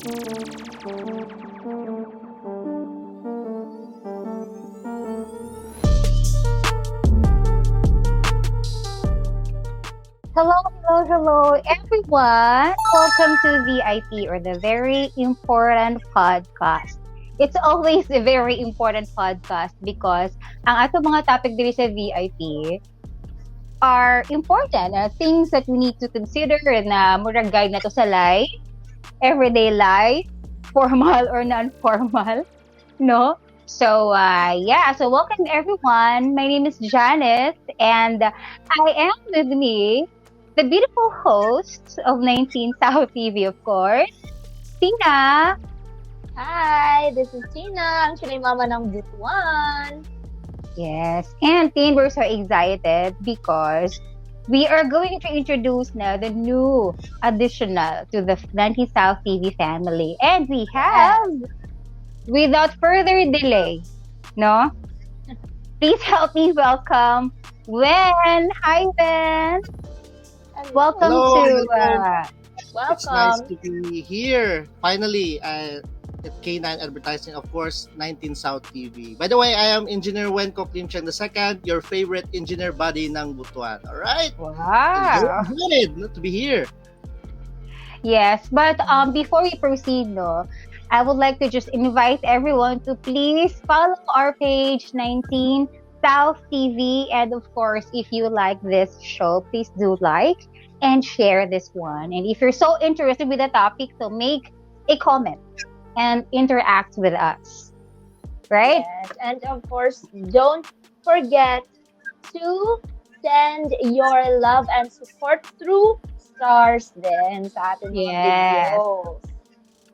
Hello, hello, hello, everyone. Welcome to VIP, or the Very Important Podcast. It's always a very important podcast because ang ato mga topic diri sa VIP are important. Things that we need to consider na murag guide na to sa life, everyday life, formal or non-formal, no? So, so welcome everyone. My name is Janice, and I am with me the beautiful hosts of 19SOUTH TV, of course, Tina. Hi, this is Tina, ang Chilay Mama ng BUTUAN. Yes, and Tin, we're so excited because we are going to introduce now the new additional to the 19SOUTH TV family. And we have, without further delay, no? Please help me welcome Wen. Hi, Wen. Welcome Hello, to Welcome. It's nice to be here. Finally, at K9 Advertising, of course, 19SOUTH TV. By the way, I am Engineer Wen Koklim Cheng II, your favorite engineer buddy ng BUTUAN. Alright? wow. Very excited to be here. Yes, but before we proceed, no, I would like to just invite everyone to please follow our page 19SOUTH TV, and of course, if you like this show, please do like and share this one. And if you're so interested with the topic, so make a comment and interact with us, right? Yes, and of course, don't forget to send your love and support through stars din sa ating mga Yes. videos.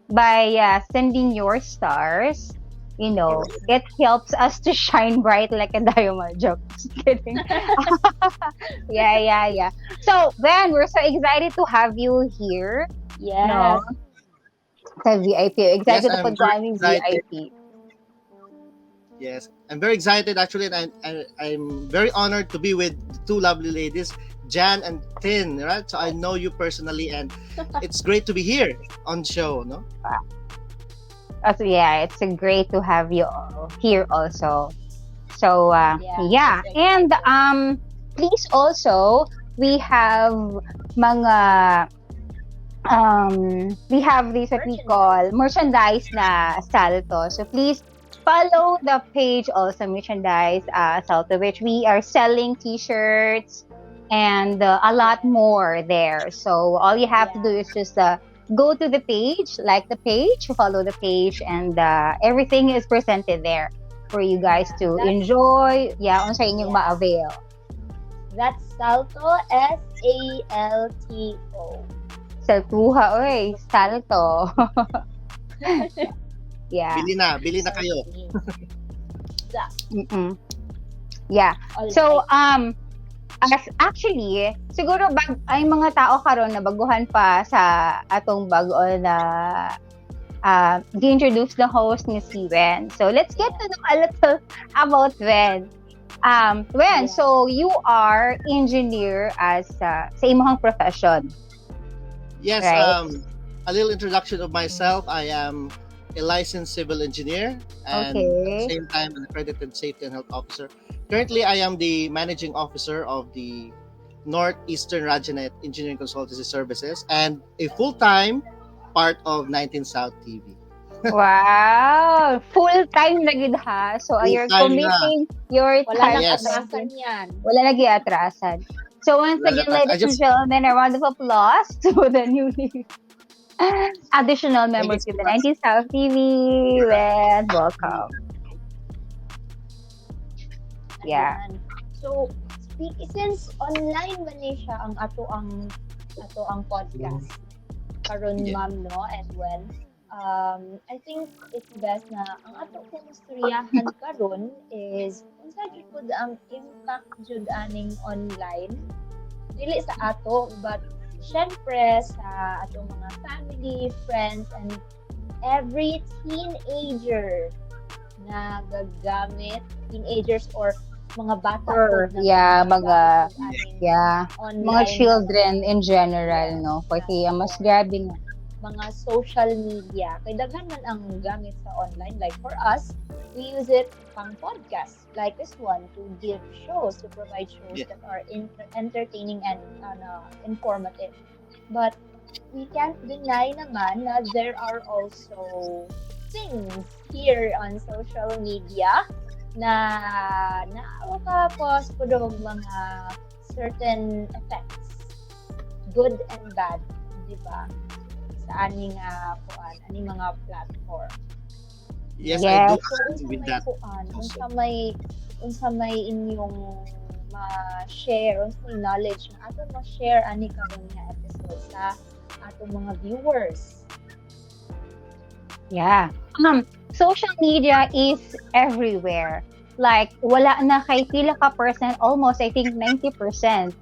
By sending your stars, you know, it helps us to shine bright like a diamond. Joke. Just kidding. Yeah. So, Ben, we're so excited to have you here. Yes. No? Sa VIP. Excited Yes, to I'm put very in excited. VIP. Yes, I'm very excited actually, and I'm very honored to be with two lovely ladies, Jan and Tin, right? So I know you personally, and it's great to be here on show, no? So, yeah, it's great to have you all here also. So, Yeah. And please also, we have mga we have this what we call merchandise na salto. So please follow the page also, merchandise salto, which we are selling t-shirts and a lot more there. So all you have to do is just go to the page, like the page, follow the page, and everything is presented there for you guys to enjoy. Yeah, kung sa inyong ma-avail. That's Salto, SALTO. Saltuha, oy. Salto. Yeah. Bili na kayo. Mm-mm. Yeah. So, actually, siguro ay mga tao karon na baguhan pa sa atong bago na gi-introduce the host ni si Wen. So, let's get to know a little about Wen. Wen, so you are engineer as sa imong profession. Yes, Right. a little introduction of myself. I am a licensed civil engineer and at the same time an accredited safety and health officer. Currently, I am the managing officer of the Northeastern Rajanet Engineering Consultancy Services and a full-time part of 19SOUTH TV. Wow! Full-time na gid ha. So, you're Full-time committing your Wala time. nang Yes. atrasan yan. Wala lagi atrasan. So, once again, ladies and gentlemen, a round of applause to the newly additional members to the 19SOUTH TV. And welcome. Yeah. Ayan. So, since online man ni siya ang ato ang podcast karon ma'am, no, and well, I think it's best na ang ato kong istoryahan karon is unsa jud pud ang impact jud aning online dili sa ato, but syempre sa atong mga family, friends, and every teenager na gagamit, teenagers or mga bata Or, po na mga aning mga online children in general, no? Kasi mas grabe nga. mga social media. Kay daghan man ang gamit sa online. Like for us, we use it pang podcast like this one to give shows, to provide shows Yeah. that are entertaining and informative. But we can't deny naman na there are also things here on social media na nakaka-cause po daw mga certain effects, good and bad, di ba? Sa aning aning mga platform. Yes, I do Yes. So agree with that. Also. unsa may inyong ma-share, unsa may knowledge na ato ma-share ani karon nga episode sa atong mga viewers. Yeah. Social media is everywhere. Like, wala na kay pila ka percent, almost, I think, 90%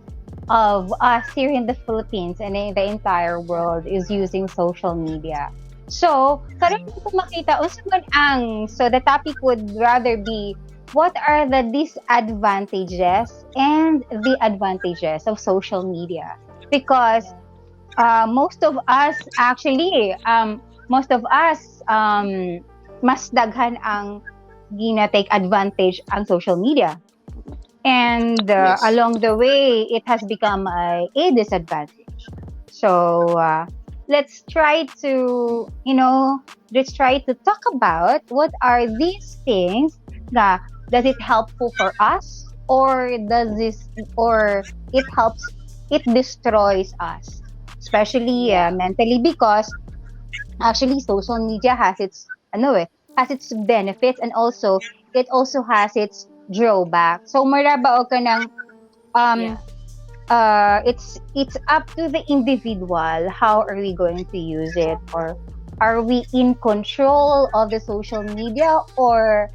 of us here in the Philippines and in the entire world is using social media. So, karon ko makita, unsa man so the topic would rather be, what are the disadvantages and the advantages of social media? Because most of us actually, mas daghan ang gina-take advantage ang social media. And Yes. along the way, it has become a disadvantage. So let's try to, talk about what are these things that does it helpful for us, or it helps, it destroys us, especially Yeah. mentally, because actually social media has its benefits, and also it also has its drawback. So marabao ka ng um it's up to the individual, how are we going to use it, or are we in control of the social media, or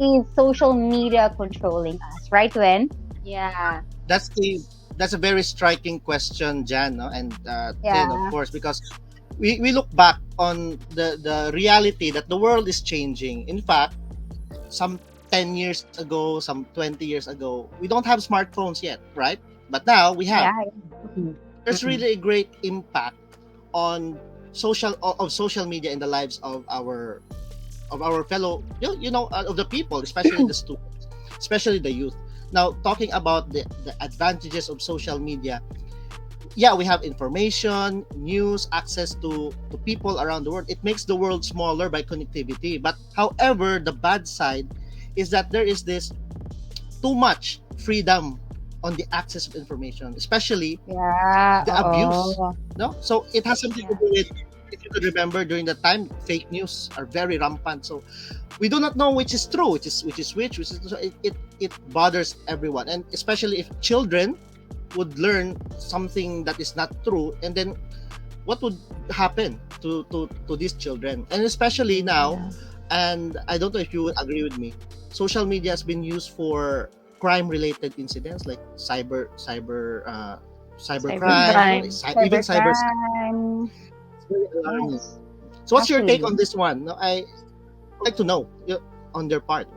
is social media controlling us, right, Wen? Yeah. That's a very striking question, Jan, no? And then of Yeah. course, because we look back on the reality that the world is changing. In fact, some 10 years ago, some 20 years ago, we don't have smartphones yet, right? But now we have. Yeah. Mhm. There's really a great impact on social media in the lives of our fellow, of the people, especially the students, especially the youth. Now, talking about the advantages of social media, yeah, we have information, news, access to people around the world. It makes the world smaller by connectivity. But however, the bad side is that there is this too much freedom on the access of information, especially Yeah. the abuse. Oo. No, so it has something to do with, if you could remember, during the time, fake news are very rampant. So we do not know which is true, which is so it bothers everyone, and especially if children would learn something that is not true, and then what would happen to these children, and especially now. And I don't know if you would agree with me, social media has been used for crime related incidents like cybercrime, Cybercrime. even cyber. Cybercrime. It's very alarming. Yes. So what's your take on Actually. this one? No, I like to know on their part.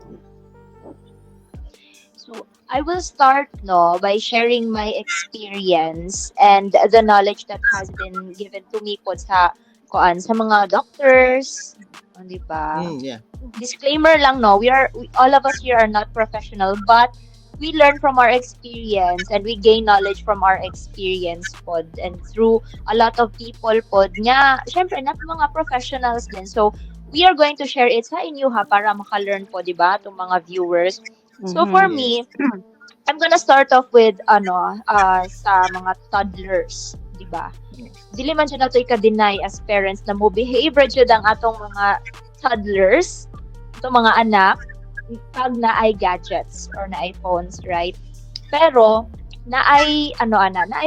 So I will start by sharing my experience and the knowledge that has been given to me po sa mga doctors, di ba? Yeah. Disclaimer lang, all of us here are not professional, but we learn from our experience and we gain knowledge from our experience pod, and through a lot of people pod nga syempre not mga professionals din, so we are going to share it sa inyo para maka-learn po, di ba, itong mga viewers. So for me, I'm gonna start off with sa mga toddlers, di ba? Dili man siya nato ika-deny as parents na mo behave jud ang atong mga toddlers, itong mga anak, pag na-ay gadgets or na-ay phones, right? Pero na-ay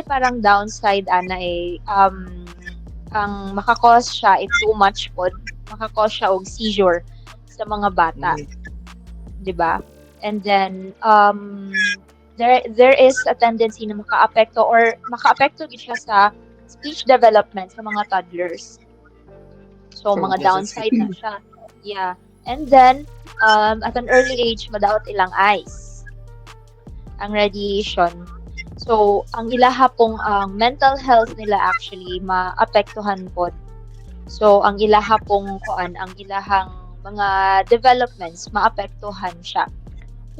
parang downside ang makakause siya if too much pod, makakause siya og seizure sa mga bata. 'Di ba? And then there is a tendency na maka-apekto gid siya sa speech development sa mga toddlers. So mga downside na siya. Yeah. And then at an early age, madaot ilang eyes ang radiation. So So, ang ilaha pong ang mental health nila actually maapektuhan pod. So, ang ilaha pong kuan, ang ilahang mga developments maapektuhan siya.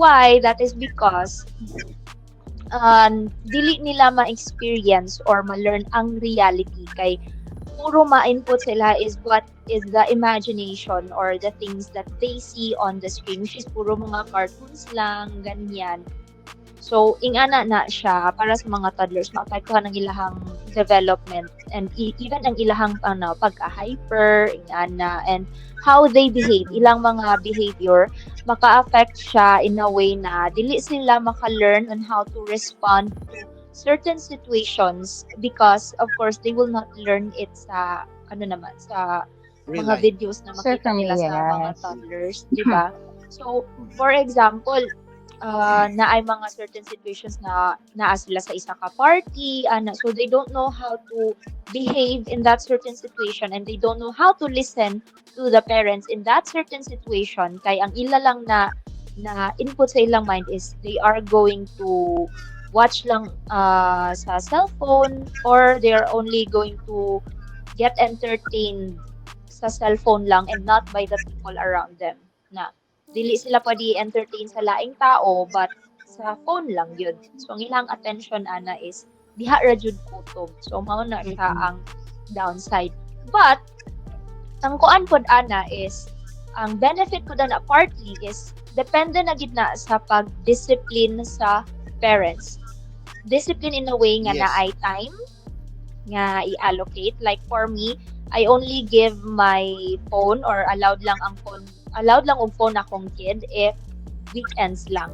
Why? That is because dili nila ma-experience or ma-learn ang reality kay puro ma-input sila is what is the imagination or the things that they see on the screen, which is puro mga cartoons lang, ganyan. So, ingana na siya para sa mga toddlers, maapektuhan ang ilahang development and even ang ilahang pagka-hyper, ingana, and how they behave, ilang mga behavior, maka-affect siya in a way na dili sila maka-learn on how to respond to certain situations because, of course, they will not learn it sa, sa Real mga life. videos na makita Certainly, nila sa mga yes. toddlers, di ba? So, for example, na ay mga certain situations na naa sila sa isa ka party, so they don't know how to behave in that certain situation and they don't know how to listen to the parents in that certain situation kay ang ila lang na input sa ilang mind is they are going to watch lang sa cellphone or they are only going to get entertained sa cellphone lang and not by the people around them na dili sila pwede entertain sa laing tao but sa phone lang yun. So ang ilang attention ana is diha ra jud kutob. So mao na siya ang downside. But ang kuan pod ana is ang benefit pod na partly is depende na gid na sa pag-discipline sa parents. Discipline in a way nga Yes. naay time nga i-allocate. Like for me, I only give my phone or allowed lang og phone akong kid if weekends lang.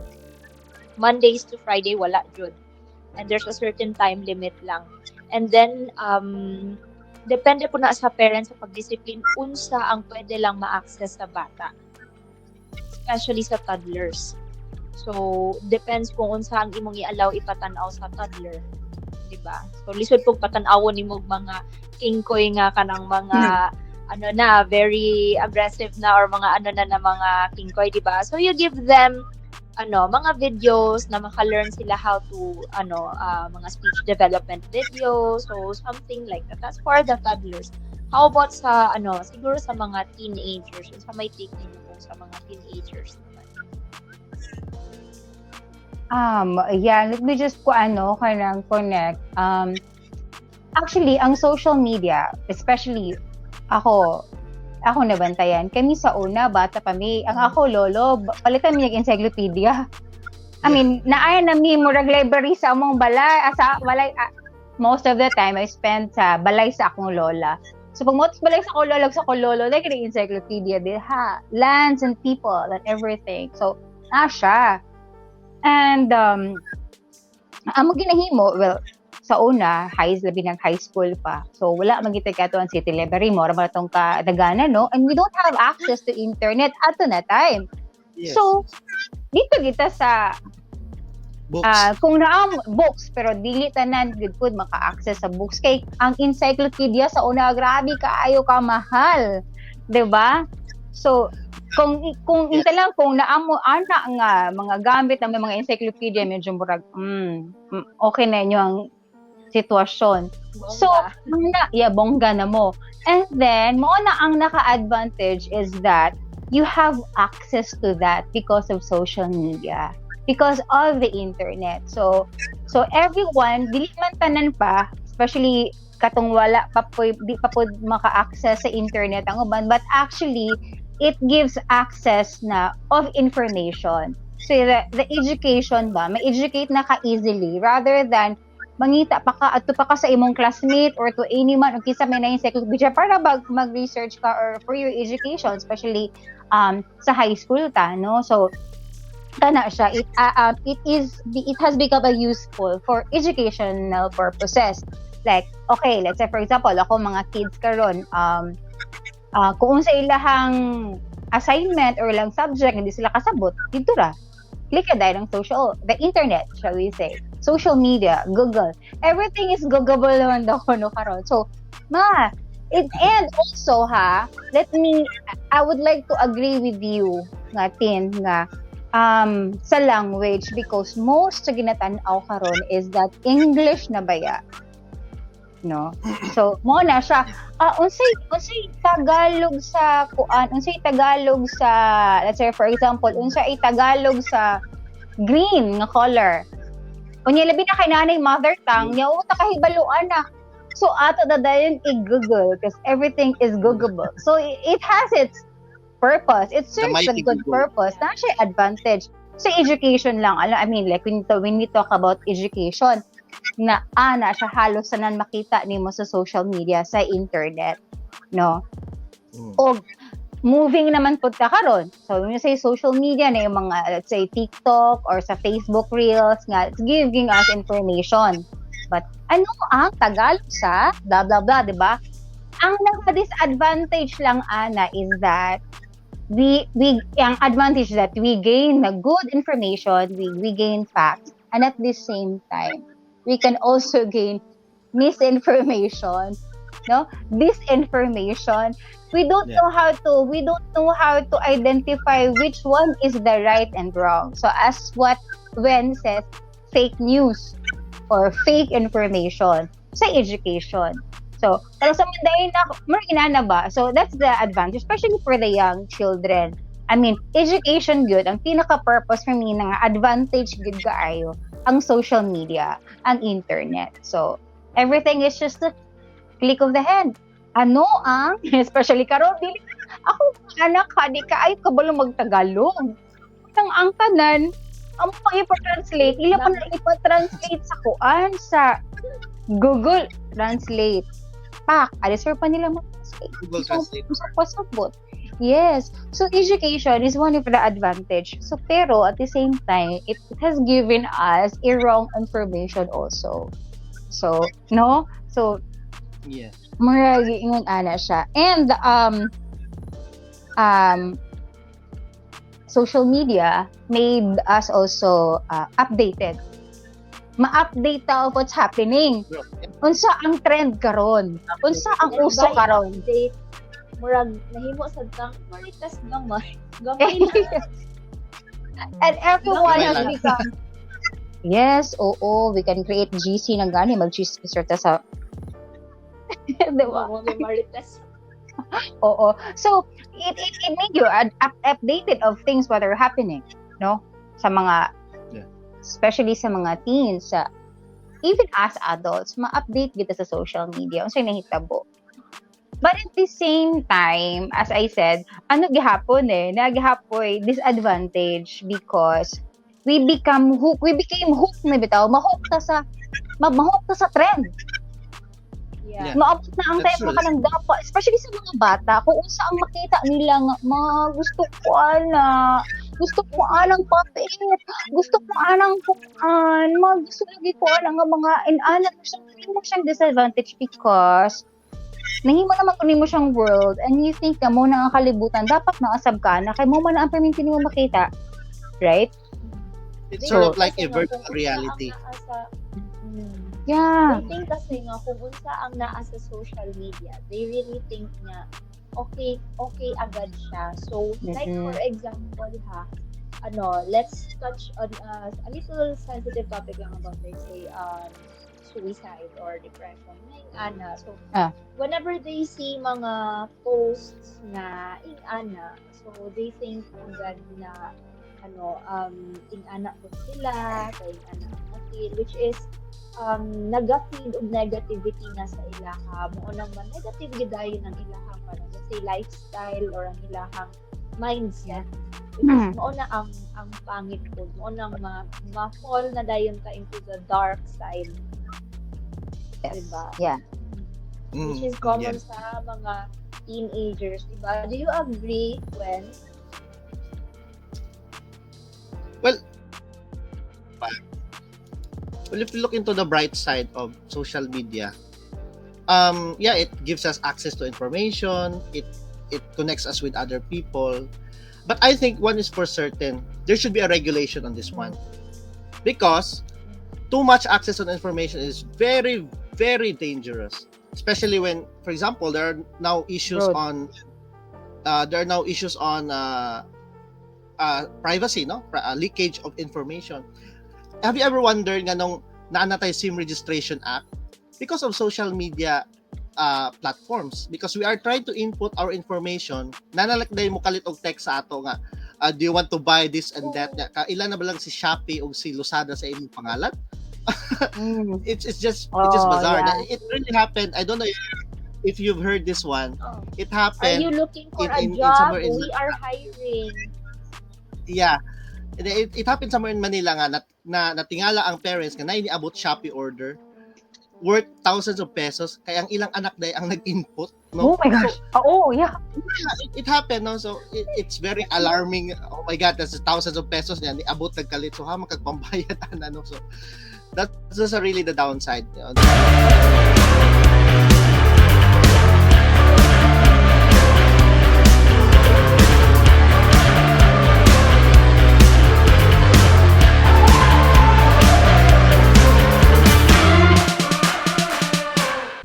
Mondays to Friday wala jud. And there's a certain time limit lang. And then depende po na sa parents sa pagdiscipline unsa ang pwede lang ma-access sa bata. Especially sa toddlers. So depends kung unsa ang imong i-allow ipatan-aw sa toddler. Diba? So lisod pog patan-awon nimo mga kingkoy nga kanang mga very aggressive na or mga na mga kingkoy, diba? So you give them mga videos na maka-learn sila how to mga speech development videos, so something like that. That's for the toddlers. How about sa siguro sa mga teenagers, sa may take ninyo sa mga teenagers naman? Yeah, let me just kanang connect. Actually, ang social media, especially ako nabantayan. Kami sa una, bata pa mi. Ang ako, lolo, palitan mi yung encyclopedia. I mean, naaya na mi murag library sa among balay. Most of the time, I spend sa balay sa akong lola. So, pag motos balay sa akong lolo, like the encyclopedia, lands and people and everything. So, siya. And, amo ginahimo, well, sa una, labi ng high school pa. So, wala magitag ka to ang city library mo, wala itong kadagana, no? And we don't have access to internet ato na time. Yes. So, dito kita sa Books. kung naam books, pero dili tanan good food maka-access sa books. Kay ang encyclopedia sa una, grabe kaayo ka mahal. 'Di ba? So, kung ita lang kung naamo ana nga mga gamit ng mga encyclopedia medyo murag okay na inyo ang sitwasyon. Bongga. So, bongga na mo. And then, mo na ang naka-advantage is that you have access to that because of social media, because of the internet. So everyone, dili man tanan pa, especially katong wala pa po, di pa po maka-access sa internet ang uban, but actually, it gives access na of information. So, the education ba, ma-educate na ka easily rather than mangita pa ka adto pa ka sa imong classmate or to anyone o kisa may na encyclopedia para mag-research ka or for your education, especially sa high school ta, no? So kana siya, it has become a useful for educational purposes. Like, okay, let's say for example, ako mga kids karon kung sa ilahang assignment or ilang subject hindi sila kasabot, dito ra click ka dahil ng the internet, shall we say, social media, Google. Everything is Googleable naman daw no karon. So, and also I would like to agree with you nga Tin nga sa language because most sa ginatanaw karon is that English na baya, no? So mo na siya unsay Tagalog sa kuan, unsay Tagalog sa, let's say for example, unsay Tagalog sa green nga color. Unya labi na kay nanay mother tongue nya uta kahibaluan na. So ato na dayon i-Google because everything is Googleable. So it has its purpose. It serves a good purpose. Na siya advantage. Sa education lang, I mean, like when we talk about education, na siya halos sanan makita nimo sa social media, sa internet, no? O moving naman pud ta karon. So when you say social media na yung mga, let's say TikTok or sa Facebook Reels nga, it's giving us information. But ano ang Tagalog sa blah blah blah, 'di ba? Ang naka-disadvantage lang ana is that ang advantage that we gain the good information, we gain facts, and at the same time we can also gain misinformation, no, disinformation. We don't know how to identify which one is the right and wrong. So as what Wen says, fake news or fake information sa education. So, pero sa mandayin na ba? So, that's the advantage, especially for the young children. I mean, education good, ang pinaka-purpose for me nga advantage good kaayo, ang social media, ang internet. So, everything is just a click of the hand. Ano ang, especially karon dili, ako anak ka, di ka ay kabalo magtagalog. Ang tanan, ang ipa-translate, ila pa na ipa-translate sa kuan, sa Google Translate. Alisir pa nila mag-translate. Google Translate. So, yes. So, education is one of the advantage. So, pero at the same time, it has given us a wrong information also. So, no? So, yeah. Maragi ingon ana siya. And, social media made us also updated. Ma-update ta of what's happening. Unsa ang trend karon? Unsa ang uso karon? Murag nahimo sad tang maritas gamay. Gamay lang. And everyone has become, yes, we can create GC ng gani, mag-GC ta sa diba? Maritas. Oo. So, it made you updated of things what are happening, no? Sa mga, especially sa mga teens, even as adults, ma-update kita sa social media, unsay nahitabo. But at the same time, as I said, gihapon naghapoy disadvantage because we became hooked na bitaw, ma-hook ta sa trend. Yeah. Maabot na ang time ka ng dapa, especially sa mga bata, kung unsa ang makita nila nga, gusto ko anang papel, gusto ko anang kuan, gusto lagi ko anang mga inanan mo siyang disadvantage because nahimo naman kunin mo siyang world and you think na mo na ang kalibutan, dapat naasab ka na kay mo man ang perminti mo makita, right? It's sort of like a virtual reality. Yeah. They think kasi nga kung unsa ang naa sa social media, they really think nga okay agad siya. So, like for example let's touch on a little sensitive topic lang about, let's say, suicide or depression. So, whenever they see mga posts na so they think agad na ing-ana po sila, kay ing-ana which is naga-feed og negativity na sa ilaha. Mo nang man negative gidayon ang ilahang parang let's say lifestyle or ang ilahang mindset. Because mo na ang pangit po. Mo nang ma-fall na dayon ka into the dark side. Yes. Diba? Yeah. Which is common sa mga teenagers, diba? Do you agree, Gwen? Well, if you look into the bright side of social media, it gives us access to information. It connects us with other people. But I think one is for certain, there should be a regulation on this one, because too much access on information is very, very dangerous. Especially when, for example, there are now issues on privacy, no? Leakage of information. Have you ever wondered nga nung naanatay SIM Registration Act because of social media platforms, because we are trying to input our information, nanalagday mo kalit og text sa ato nga, do you want to buy this and that, ilan na ba lang si Shopee o si Lazada sa imong pangalan? It's just bizarre. Yeah. It really happened. I don't know if you've heard this one. It happened. Are you looking for a job? We are hiring. Yeah. It happened somewhere in Manila nga na natingala ang parents nga na iniabot Shopee order worth thousands of pesos, kaya ang ilang anak day ang nag-input, no? Oh my gosh. Yeah. It happened, no? So it's very alarming. Oh my God, that's thousands of pesos niya niabot nagkalit, so makagpambayad no? So that's just really the downside, you know?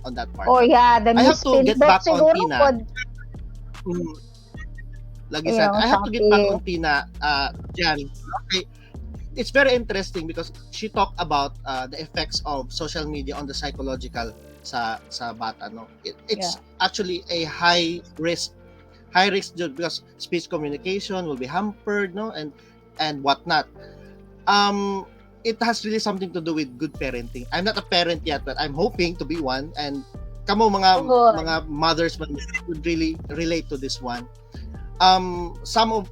On that part. Oh yeah, the I have to get back on Tina. Lagi said, I have to get back on Tina, Jan. Okay. It's very interesting because she talked about the effects of social media on the psychological sa bata, no? It's actually a high risk job because speech communication will be hampered, no, and whatnot. It has really something to do with good parenting. I'm not a parent yet, but I'm hoping to be one. And kamo mga mothers would really relate to this one. Some of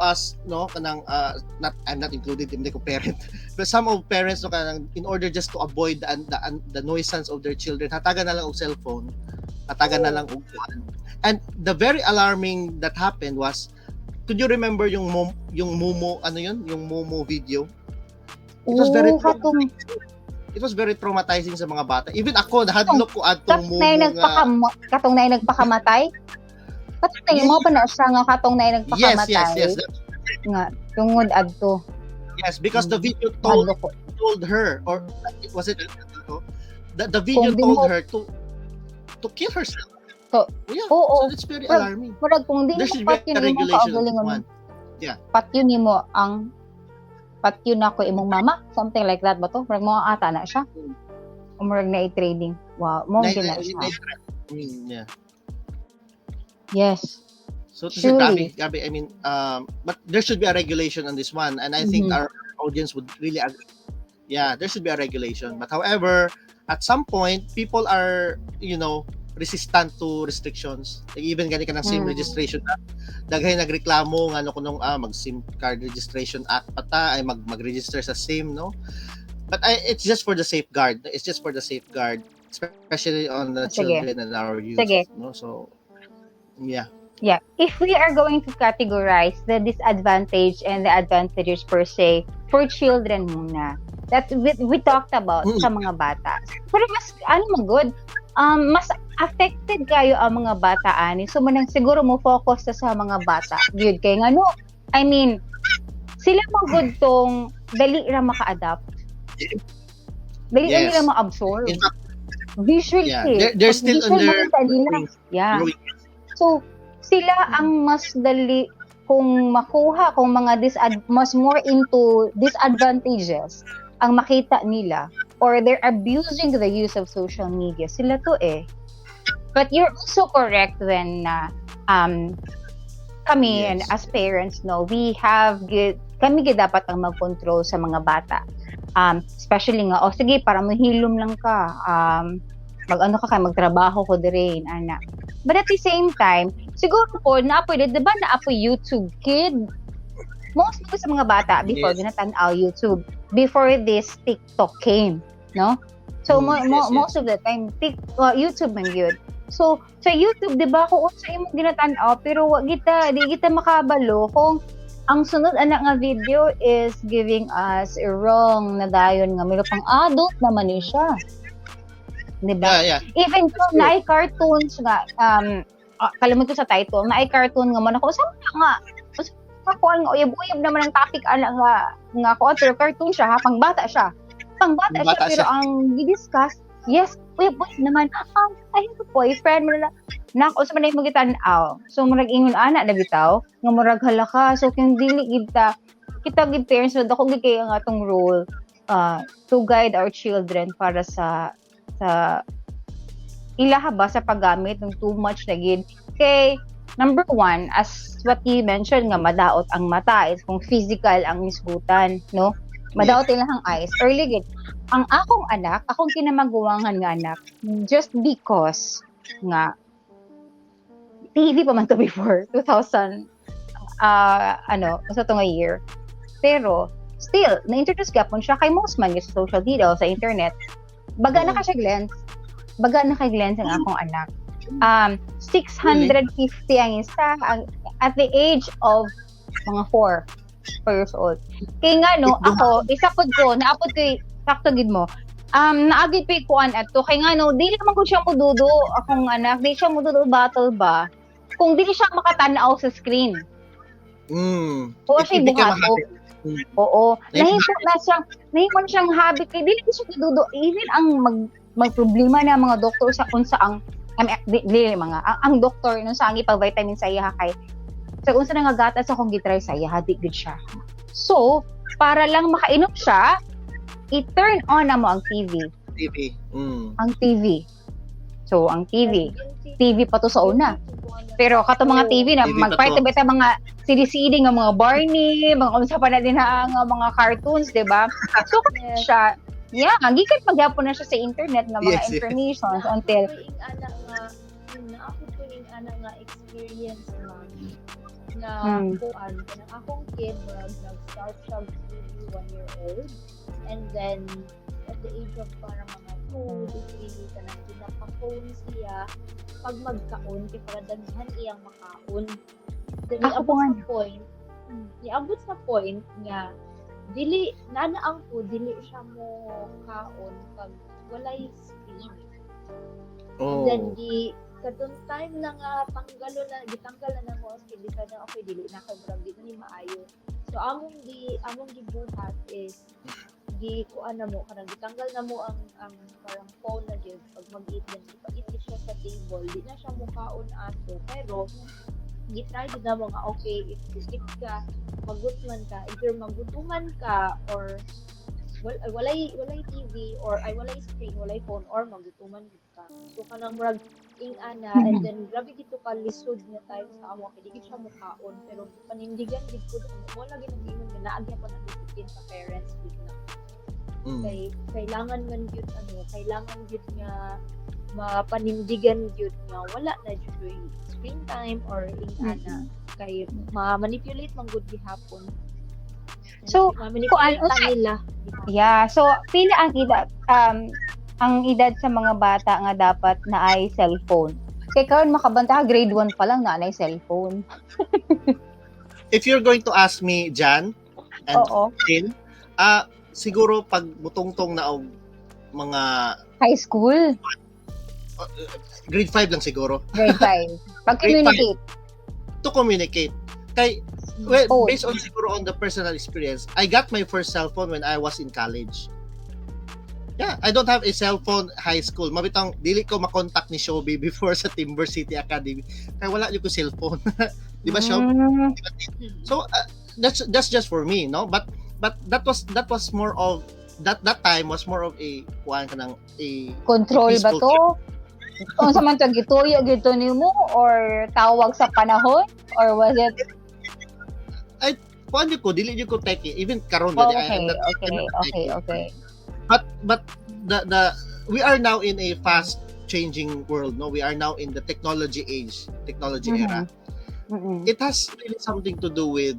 us, no, kanang I'm not included, hindi ko parent, but some of parents, no, kanang in order just to avoid the nuisance of their children, hatagan na lang og cellphone, hatagan na lang og phone. And the very alarming that happened was, could you remember yung Momo, ano yun? Yung Momo video? It was very it was very traumatizing sa mga bata. Even ako, nahadlok ko atong Momo nga. Katong na nagpakamatay? Katong mo pa na siya nga katong na nagpakamatay. Yes. Nga, tungod adto. Yes, because the video told her, or was it the video told her to kill herself. So it's very alarming. There should be a regulation on this one. Yeah. Patyo nimo ang patyo na ko imong mama, something like that ba to? Murag mo ata na siya. Murag na i-trading. Wow, mo gina siya. Yeah. Yes. So to say, Gabi, I mean, but there should be a regulation on this one, and I think our audience would really agree. Yeah, there should be a regulation. But however, at some point, people are, resistant to restrictions. Even gani ka ng SIM registration act, daghay nagreklamo nga kunong mag SIM card registration act pata ay mag-register sa SIM, no? But it's just for the safeguard. It's just for the safeguard, especially on the children and our youth, no? So yeah. If we are going to categorize the disadvantage and the advantages per se for children muna, that we talked about sa mga bata. Pero mas good, mas affected kayo ang mga bata ani. So manang siguro mo focus sa mga bata. Good kay ngano. I mean, sila magud tong dali ra maka-adapt. Dali ra ma-absorb. Visual they're still under So sila ang mas dali kung makuha kung mga mas more into disadvantages ang makita nila, or they're abusing the use of social media, sila to But you're also correct when kami and as parents, no, kami dapat ang mag-control sa mga bata. Especially nga, sige, para mahilom lang ka, magtrabaho ko dire, ana. But at the same time, siguro po, diba naapoy YouTube Kid? Most of sa mga bata before ginatanaw YouTube, before this TikTok came, no? So most of the time YouTube man yun. So sa YouTube, diba, kung sa imong ginatanaw, pero di kita makabalo kung ang sunod anak nga video is giving us a wrong na dayon nga mayro pang adult naman ni siya. Diba? Yeah. Even kung naay cartoons nga, kalimut ko sa title, naay cartoon nga man ako, ako ang uyab-uyab naman ang topic nga ako, pero cartoon siya, pangbata siya, pero ang i-discuss, yes, uyab-uyab naman, I have a boyfriend, Usa man mo gitan-aw. So murag ingon ana na bitaw nga murag hala ka. So kung dili gid kita gid parents so dako gid kay ang atong role to guide our children para sa ilaha ba sa paggamit ng too much na gid. Kay number one, as what you mentioned nga madaot ang mata is kung physical ang misgutan, no? Madaot ilang eyes. Early gid. Ang akong anak, akong kinamaguwangan nga anak, just because nga TV pa man to before 2000 basta to nga year. Pero still na-introduce gapon siya kay most man sa social media sa internet. Baga na ka siya glance. Baga na kay glance ang akong anak. 650 ang isa at the age of mga 4 years old. Kaya nga no, ako isapod ko, naapod ko sakto gid mo. Naagi pa kuan ato kay nga no, dili naman ko siya mududo akong anak, di siya mududo battle ba. Kung dili siya makatan-aw sa screen. Oo, siya buhato. Oo. Nahimon siyang habit kay dili siya mududo even ang magproblema na mga doktor sa unsa ang ang doktor nung sa angi pag vitamin sa iya kay sa unsa nga gatas akong gitry sa iya di gud siya. So, para lang makainom siya, i-turn on na mo ang TV. Ang TV. So, ang TV pa to sa una. Pero kato mga TV na magpart beta mga CD nga mga Barney, mga unsa pa na din nga mga cartoons, 'di ba? So, siya gikan pagyapon na siya sa internet nga mga information until ako po yung nga experience na kuan kanang akong kid nag-start siya 1 year old and then at the age of parang mga 2 to 3 kanang ginapa-phone siya pag magkaon kay para daghan iyang makaon. Then iabot sa point nga dili nanaang po dili siya mo kaon pag walay screen. And then kadtong time na nga gitanggal na mo screen bisa na okay dili na kay murag di ni maayo. So among gibuhat is kuan na mo kanang gitanggal na mo ang parang phone na gyud pag mag-eat din ipa-eat siya sa table di na siya mo kaon ato pero gitry din na mo nga okay if skip ka magutman ka either magutuman ka or walay TV or walay screen walay phone or magutuman ka so kanang murag ana and then grabe gito ka lisod nga time sa amo kay di siya mukaon pero panindigan gid pud mo lagi nang ingon nga naagya pa nang sa parents gid na kay kailangan man gyud kailangan gyud nga mapanindigan gyud nga wala na jud screen time or ana kay ma-manipulate man gud gihapon. So manipulate nila. Yeah, so pila ang edad sa mga bata nga dapat na ay cellphone. Kay karon makabanta grade 1 pa lang na ay cellphone. If you're going to ask me, Jan and Phil, siguro pag butongtong na og mga high school, grade 5 lang siguro. Grade 5. Pag-communicate. To communicate. Kay based on siguro on the personal experience, I got my first cell phone when I was in college. Yeah, I don't have a cell phone high school. Mabitang dili ko makontak ni Shobi before sa Timber City Academy. Kaya wala yung ko cellphone. Di ba, Shobi? So that's just for me, no? But that was more of that time was more of a control ba to? Kung sa man gituyo gito nimo or tawag sa panahon or was it paano ko dili ko take even karon okay. But the we are now in a fast changing world, no? We are now in the technology era. It has really something to do with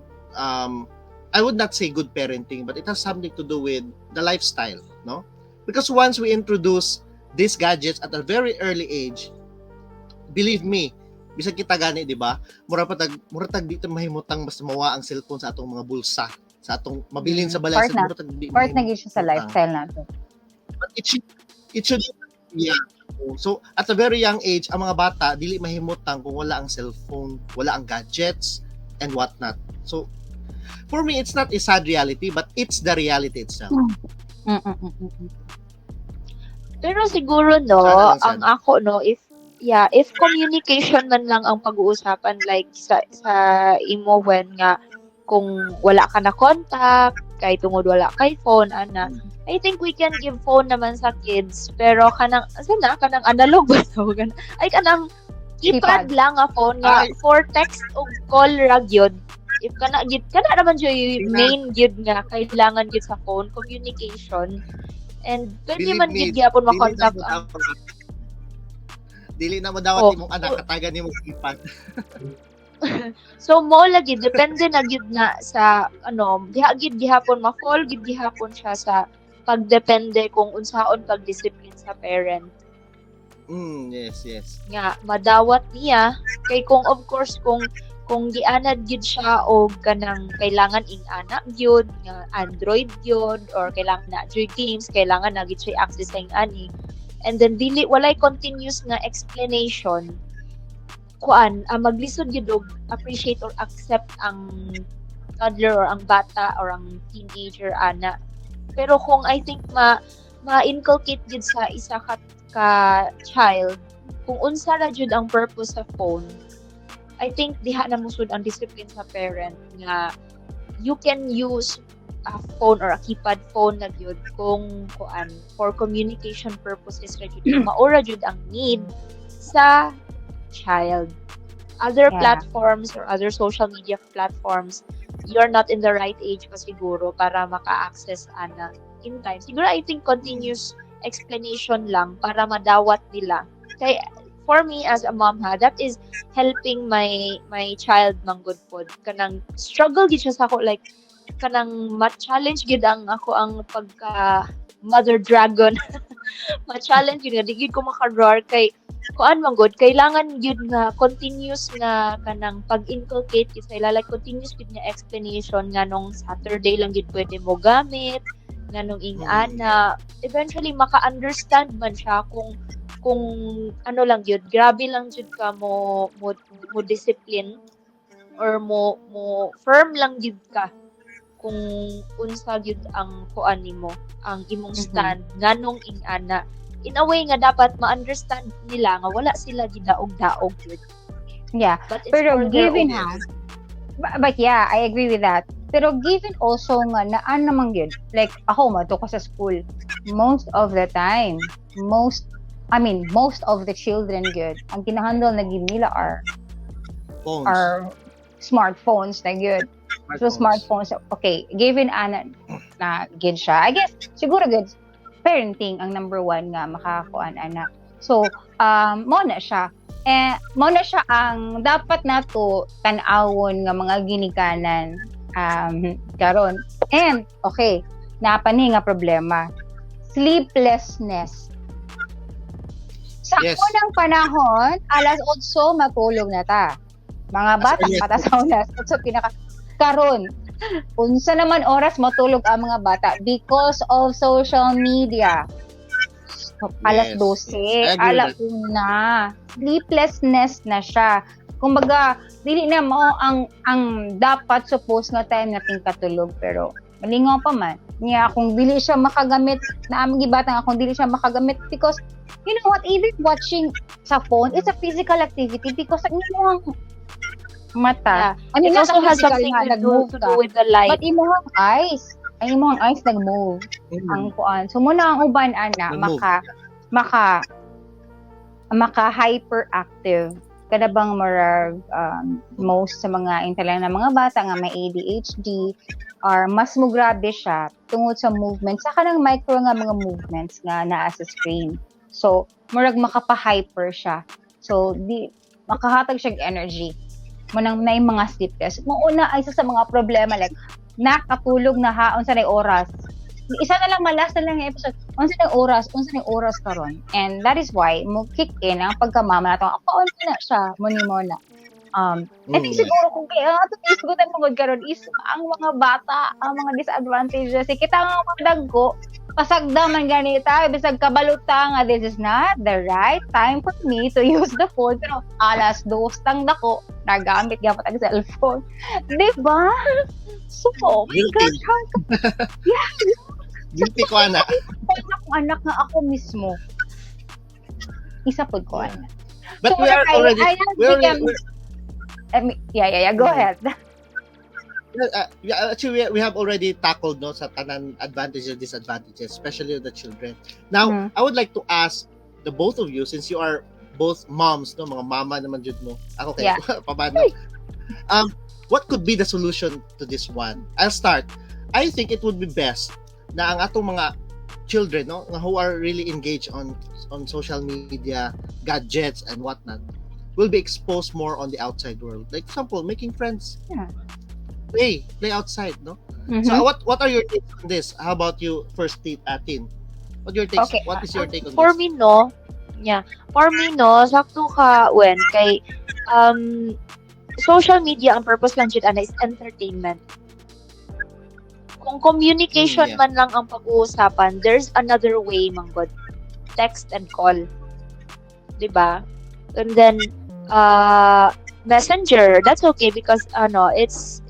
I would not say good parenting, but it has something to do with the lifestyle, no? Because once we introduce these gadgets at a very early age, believe me, bisag kita gani, di ba? Mura tag dito mahimutang mas mawa ang cellphone sa atong mga bulsa, sa atong mabilin sa balay sa mura tag di. Part na siya sa lifestyle nato. But it should yeah. So at a very young age, ang mga bata dili mahimutang kung wala ang cellphone, wala ang gadgets and whatnot. So for me, it's not a sad reality, but it's the reality itself. Pero siguro no, ang ako no, if yeah, if communication man lang ang pag-uusapan, like sa imo when nga kung wala ka na contact, kay tungod wala kay phone, ana, I think we can give phone naman sa kids, pero kanang, sana, kanang analog ba tawagan? Ay, kanang keypad Keypad. lang a phone nga, Ay, for text o call ra gyud. If kana naman siya yung tina, main gyud nga, kailangan gyud sa phone, communication. And pwede believe man me, gyud gyapon dili na makontak mo ang, dapat, dili na mo dawat oh, imong anak katagan nimo ipad. so mo lagi depende na gyud na sa ano, diha gyud gihapon ma-fall gyud gihapon siya sa pagdepende kung unsaon pagdisiplin sa parent Yes, yes. nga madawat niya kay kung of course kung gianad gyud siya og kanang kailangan ing anak gyud nga Android gyud or kailangan na gyud games, kailangan na gyud siya access sa ing ani, and then dili walay continuous nga explanation, kuan maglisod gyud og appreciate or accept ang toddler or ang bata or ang teenager ana. Pero kung I think ma-inculcate gyud sa isa ka child kung unsa ra gyud ang purpose sa phone, I think diha na musud ang discipline sa parent nga you can use a phone or a keypad phone na gyud kung kuan for communication purposes ra gyud. Maura gyud ang need sa child. Other Yeah. platforms or other social media platforms, you're not in the right age pa siguro para maka-access ana in time. Siguro I think continuous explanation lang para madawat nila. Kay for me as a mom that is helping my child manggod pod. Kanang struggle gid siya sa ako, like kanang ma-challenge gid ang ako ang pagka mother dragon. Ma-challenge yun nga, di gid ko maka-roar kay kuan man gud kailangan gyud nga continuous nga kanang pag-inculcate gid sa ila, like continuous gid nga explanation nga nung Saturday lang gid pwede mo gamit nga nung ana eventually maka-understand man siya kung ano lang gyud, grabe lang gyud ka mo discipline or mo firm lang gyud ka kung unsa gyud ang kuan nimo, ang imong stand nganong ing ana, in a way nga dapat ma-understand nila nga wala sila gidaog-daog gyud. Yeah. But it's Pero for their given own ha, but yeah, I agree with that. Pero given also nga naan naman yun, like ako madto ko sa school, most of the time, most of the children good, ang kinahandle na gid nila are Phones. smartphones na good. So smartphones, okay, given na gid siya. I guess siguro good parenting ang number one nga makakuan ana. So mo na siya. Mo na siya ang dapat nato tan-awon nga mga ginikanan karon. And okay, napani nga problema. Sleeplessness. Sa Yes. unang panahon, alas 8 matulog na ta. Mga bata Yes. patasaw na sa pinaka karon. Unsa naman oras matulog ang mga bata because of social media. Alas Yes. 12, I agree with alas 1. Sleeplessness na siya. Kumbaga, dili na mo ang dapat suppose nga time nating katulog, pero malingaw pa man. Niya kung dili siya makagamit na aming gibatang akong dili siya makagamit because you know what, even watching sa phone is a physical activity because ang imong mata. It also has something to do with the light. But imong eyes, ang imong eyes nag-move ang kuan. So muna ang uban ana Nag-move. maka hyperactive kada bang marag most sa mga intalang na mga bata nga may ADHD or mas mo grabe siya tungod sa movement sa kanang micro nga mga movements nga naa sa screen. So murag makapa-hyper siya. So di makahatag siya energy. Manang may mga sleepless. Mauna ay isa sa mga problema like nakatulog na ha unsa nay oras. Isa na lang malas na lang yung episode. Unsa nay oras karon. And that is why mo kick in ang pagkamama nato. Ako na siya mo na. I think siguro kung kaya ato isgutan mo magkaroon is ang mga bata, ang mga disadvantages. Kita nga madagko pasagdaman ganita bisag kabaluta nga this is not the right time for me to use the phone, pero alas 2 tang dako nagamit gyapon ang cellphone, di ba? So oh my Guilty. gosh, yeah, Guilty ko ana. kung anak nga ako mismo isa pod ko ana But So we are already, I have we already, become, yeah. Go ahead. yeah, actually, we have already tackled no sa tanan advantages and disadvantages, especially the children. Now, Mm. I would like to ask the both of you, since you are both moms, no, mga mama naman jud mo. Ako kay Yeah. pabano. What could be the solution to this one? I'll start. I think it would be best na ang atong mga children, no, who are really engaged on social media, gadgets and whatnot, will be exposed more on the outside world. Like example, making friends. Yeah. Play outside, no? Mhm. So what are your takes on this? How about you first, Tin? What your takes? Okay. What is your take on For this? me, no. Yeah. For me, no. Sakto ka, Wen. Kay, social media, ang purpose lang dyan is entertainment. Kung communication Yeah. man lang ang pag-uusapan, there's another way, manggod. Text and call. Diba? And then, Messenger, that's okay because it's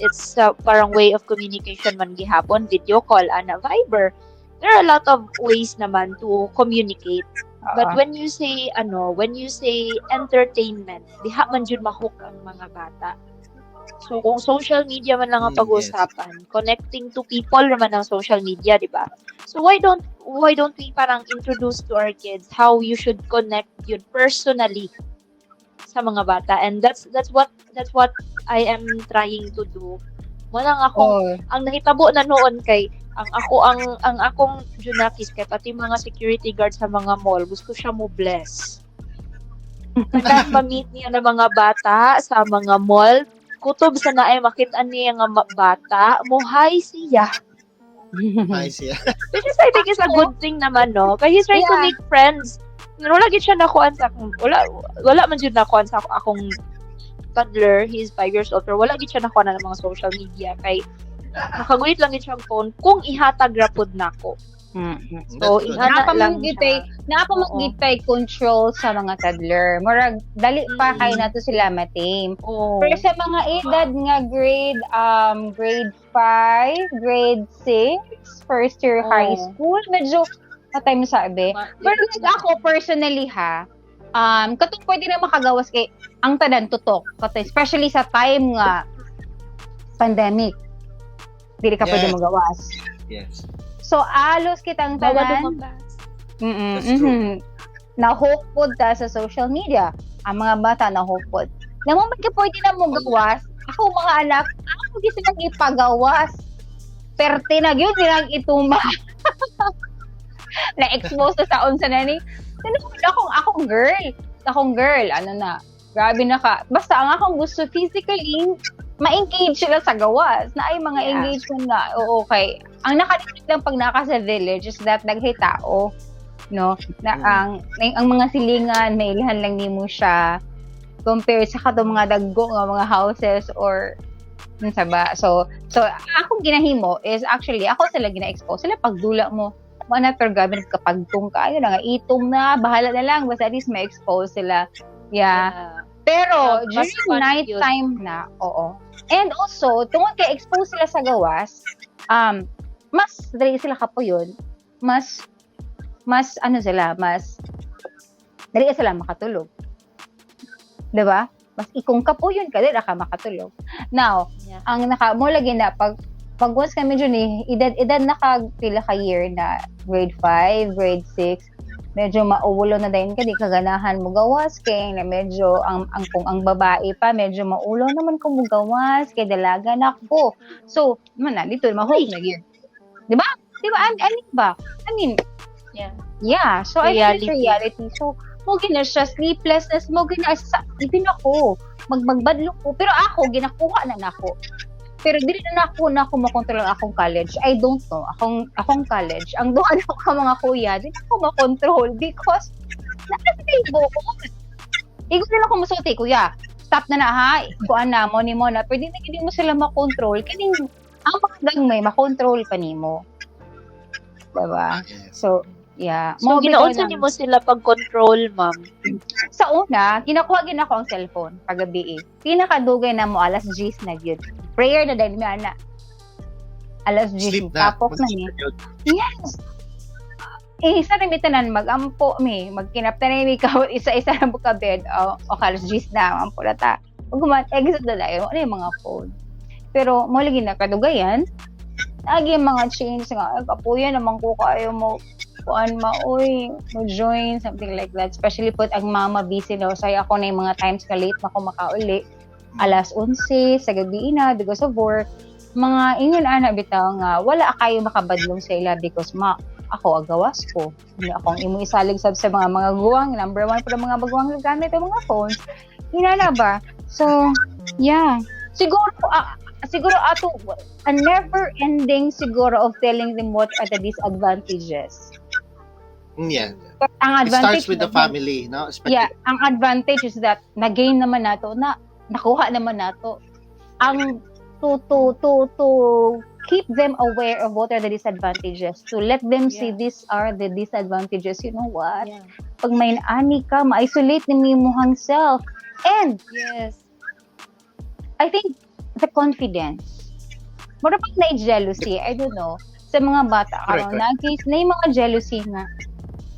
parang way of communication man gihapon, video call, Viber. There are a lot of ways naman to communicate. But when you say entertainment, diha man jud mahook ang mga bata. So kung social media man lang ang Yes. pag-usapan, connecting to people naman ang social media, di ba? So why don't we parang introduce to our kids how you should connect yun personally sa mga bata, and that's what I am trying to do. Manang akong ang nahitabo na noon kay ang akong junakis kay pati mga security guard sa mga mall gusto siya mo bless. Tagan ma-meet niya ng mga bata sa mga mall, kutob sa naay makita niya nga bata, mo hi siya. Nice, yeah. Which is I think is a good thing naman, no? Kaya he's trying to make friends. Wala gid siya nakuan sa akong wala man jud nakuan sa akong toddler. He's 5 years old, pero wala gid siya nakuan ng mga social media kay nakagulit lang gid siya ang phone kung ihatag rapod nako. So ingana lang siya. Napamagipay control sa mga toddler. Murag dali pa kay nato sila matame. Pero sa mga edad nga grade 5, grade 6, first year high school, medyo patay mo sabi. Pero like ako personally katong pwede na makagawas kay ang tanan tutok. Especially sa time nga pandemic. Dili ka pwede magawas. Yes. So alos kitang tanan. That's true. Na-hook pod ta sa social media. Ang mga bata na-hook pod. Naman ka pwede na mo gawas. Ako mga anak, ako di silang ipagawas. Perte na yun, silang ituma. Na-expose na sa unsa na ni. Akong girl, grabe na ka. Basta ang akong gusto physically, ma-engage sila sa gawas. Na ay mga engagement na, okay. Ang nakalimit lang pag naka sa village is that daghay tao. No? Na ang mga silingan, may ilahan lang nimo siya compared sa katong mga daggo nga mga houses or sa ba. So akong ginahimo is actually ako sila gina-expose sila pagdula mo na pero gabi kapagtong ka ayun nga itom na bahala na lang basta at least ma-expose sila. Pero during night time na and also tungod kay expose sila sa gawas mas dali sila kapuyon mas dali sila makatulog. 'Di ba? Mas ikong kapuyon ka dili ka makatulog. Now, ang mo lagi na pag once kami dyan edad pila ka year na grade 5, grade 6, medyo maulo na dahil ka di kaganahan mo gawas kay na medyo kung ang babae pa medyo maulo naman kung mo gawas kay dalaga na ko. So, man dito mahog na year. 'Di ba? I mean, yeah. So I think it's reality. So mo gina siya sleeplessness mo gina sa even ako magbadlo ko pero ako ginakuha na nako. Pero dili na ako makontrol ang akong college. I don't know. Akong college. Ang duha na ko mga kuya, dili ko makontrol because nakasibo ko. Igo nila ko musulti, kuya. Stop na ha. Kuan na mo ni mo na. Pwede na gid mo sila makontrol. Kining ang mga gagmay makontrol pa nimo. Diba? So, yeah. So, ginaunsa nimo sila pag-control, ma'am? Sa una, ginakuha ako ang cellphone paggabi. Pinakadugay na mo alas 10 na gyud. Prayer na dahil na. Alas 10 tapos na niya. Yes. isa na mitanan magampo mi, magkinaptan na mi ka isa-isa na buka bed o kalos gis na ampo na ta. Ug man exit na dayo ano yung mga phone. Pero mo lagi na kadugayan. Agi mga change nga kapuya naman ko kayo mo kuan maoy mo join something like that, especially put ang mama busy no, say ako na yung mga times ka late na ko makauli alas 11 sa gabi na because of work, mga ingon ana bitaw nga wala kayo makabadlong sa ila because ako agawas ko hindi akong imo isalig sa mga guwang, number 1 pa mga baguang gamit ang mga phones inana ba. So yeah, siguro ato a never ending siguro of telling them what are the disadvantages. Yeah. But ang It advantage starts with the family, no? yeah, ang advantage is that na-gain naman nato na nakuha naman nato ang to keep them aware of what are the disadvantages, to let them see these are the disadvantages. You know what? Yeah. Pag may ani ka, ma-isolate ni mo hang self. And Yes. I think the confidence. Mura pag na-jealousy, I don't know, sa mga bata karon na case na yung mga jealousy nga.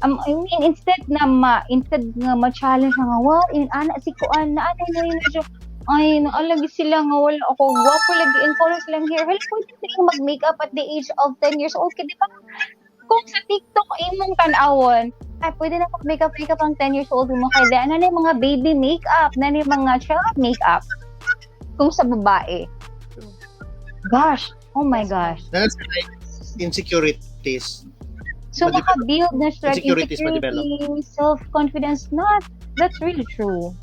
I mean, instead nga ma-challenge nga, wow, ana si Kuan, na anay na yun medyo, ay, naalagi sila nga, wala ako, gwapo lagi, in colors lang hair. Hala, pwede sila mag-makeup at the age of 10 years old. Kasi diba, kung sa TikTok, imong tanawon, ay, pwede na mag-makeup ang 10 years old mo. Kaya, ano na yung mga baby makeup, na yung mga child makeup, kung sa babae. Gosh, oh my gosh. That's like insecurities. So, maka-build na siya Insecurities insecurity, self-confidence, not. That's really true.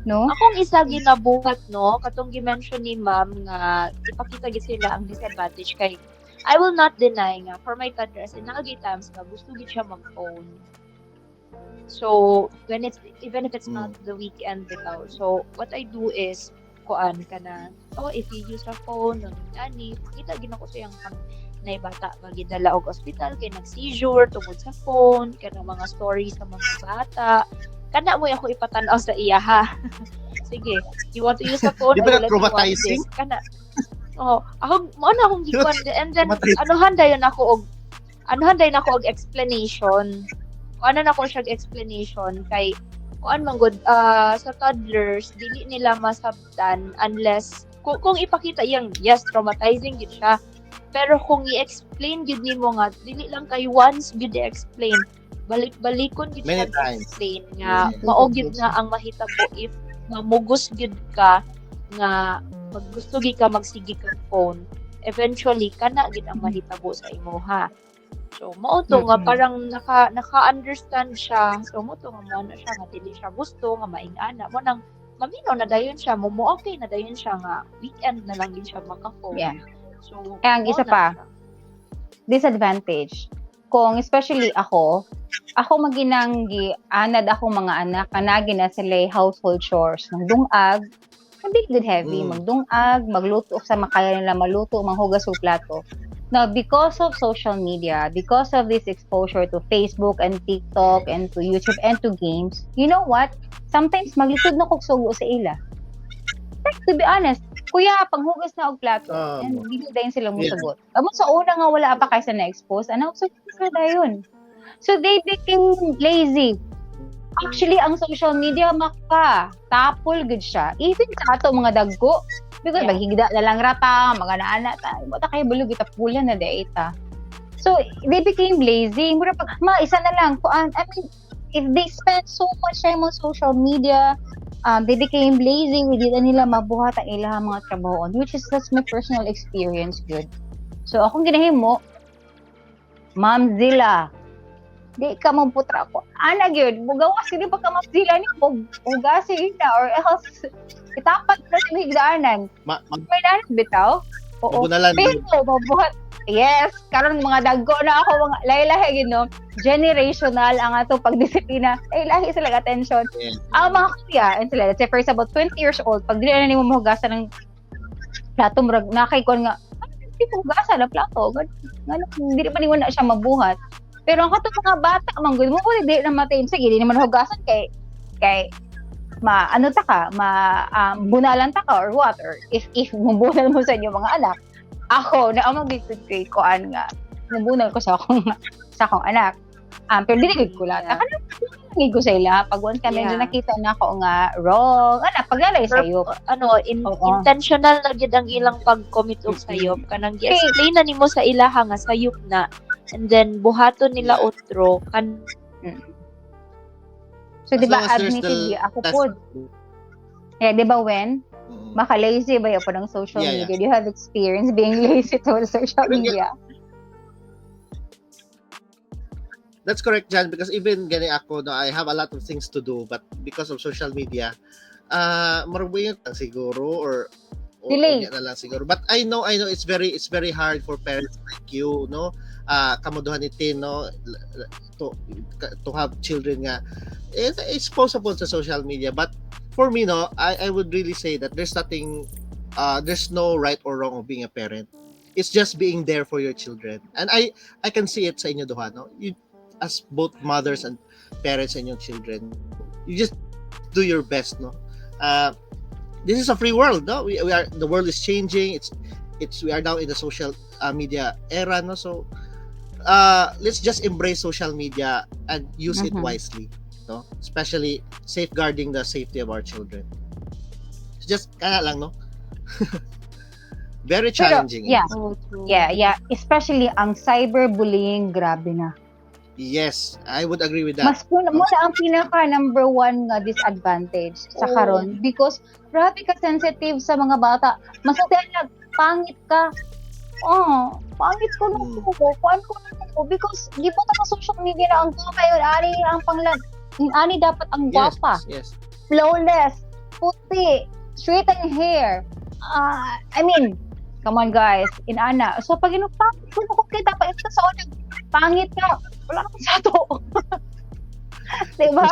No? Akong isa ginabuhat, no, katong gi-mention ni ma'am nga ipakita gid sila ang disadvantage kay I will not deny nga for my toddlers naagi times nga gusto gid siya mag-phone. So when it's even if it's not the weekend bitaw. So what I do is kuan kana if you use a phone ani kita gid ako siyang na bata magidala og ospital kay nag-seizure tungod sa phone kana mga stories sa mga bata. Kana mo ako ipatanaw sa iya ha. Sige, you want to use the phone? Di ba traumatizing? Kana. Ako mo na akong gikuan and then anuhan dayon ako og explanation. Ano na ko siya explanation kay kuan man gud sa toddlers dili nila masabtan unless kung ipakita yang yes traumatizing gid siya. Pero kung i-explain gid nimo nga dili lang kay once gid i-explain balik-balikon gid siya explain nga mao gid na ang mahitabo if mamugos gid ka nga pag gusto gid ka magsigi kag phone eventually kana gid ang mahitabo sa imo ha. So mao to nga parang naka-understand siya. So mo to nga mo na siya nga dili siya gusto nga maing-ana mo nang maminaw na dayon siya mo okay na dayon siya nga weekend na lang gid siya maka-phone. Yeah. So ang isa pa disadvantage kung especially ako maginanggi anad ako mga anak kanagi na sila household chores magdungag hindi good heavy magdungag magluto sa makaya nila maluto manghugas og plato. Now because of social media, because of this exposure to Facebook and TikTok and to YouTube and to games, you know what, sometimes maglisod na kog sugo sa ila. To be honest, kuya, panghugas na og plato and dili dayon sila mo sagot. Amo sa una nga wala pa kaysa na-expose, ano so sila dayon. So they became lazy. Actually, ang social media tapol gud siya. Even sa ato mga dagko, because maghigda na lang rata, mga naana ta, bata kay bulog itapulan na data. So they became lazy. Mura pag isa na lang kuan. I mean, if they spend so much time on social media, they became lazy, hindi na nila mabuhat ang ilang mga trabaho, which is that's my personal experience good. So akong ginahimo, Ma'am Zilla, di ka mamputra ko. Ana gyud, mugawas hindi pa ka Ma'am Zilla ni ugasi na or else itapat na sa higdaanan. May nanan bitaw? Oo. Pero mabuhat. Yes, karon mga dagko na ako mga lahi-lahi gid no. Generational ang ato pagdisiplina. Lahi sila attention. Ang mga kuya, and sila, let's say for example 20 years old, pag dili na nimo mahugasan ng plato murag nakay kon nga di hugasan na plato. Ngano dili pa niwan na siya mabuhat. Pero ang kato mga bata man gud mo di na matain sige di naman hugasan kay bunalan ta ka or what or if mubunal mo sa inyo mga anak. Ako na ang magiging kuan nga nabunal ko sa akong anak. Pero dili ko lang. Yeah. Kanang ko sa ila pag once kami Yeah. nakita na ko nga wrong. Paglalay sayo. Intentional na gyud ang ilang pag-commit og sayop kanang gi-explain na nimo sa ilaha nga sayop na, and then buhaton nila otro kan. So As di ba long as there's admittedly ako that's- pod. Yeah, di ba when maka-lazy ba po ng social Yeah, media? Do you have experience being lazy to social media? That's correct, Jan, because even gani ako, no, I have a lot of things to do, but because of social media, marabuyot lang siguro or Delay. na lang siguro. But I know it's very hard for parents like you, no? Kamuduhan ni Tin, no, to have children nga exposable sa social media. But for me, no, I would really say that there's no right or wrong of being a parent. It's just being there for your children. And I can see it sa inyo duha, no? You, as both mothers and parents and your children, you just do your best, no? This is a free world, no? The world is changing. We are now in the social media era, no? So let's just embrace social media and use it wisely, no? Especially safeguarding the safety of our children. It's just kaya lang, no? Very challenging. Pero, yeah. Especially ang cyberbullying, grabe na. Yes, I would agree with that. Mas muna ang pinaka number one nga disadvantage sa karon because grabe ka sensitive sa mga bata. Mas lang pangit ka. Pangit ko na ko. Kuan ko na ko because gibuta sa social media na ang kayo ani ang panglan. Ani dapat ang gwapa. Yes. Flawless, puti, straightened hair. I mean, come on guys, inana. So pag inupang ko kita pa ito sa unang pangit ka. Wala akong sa to. Diba?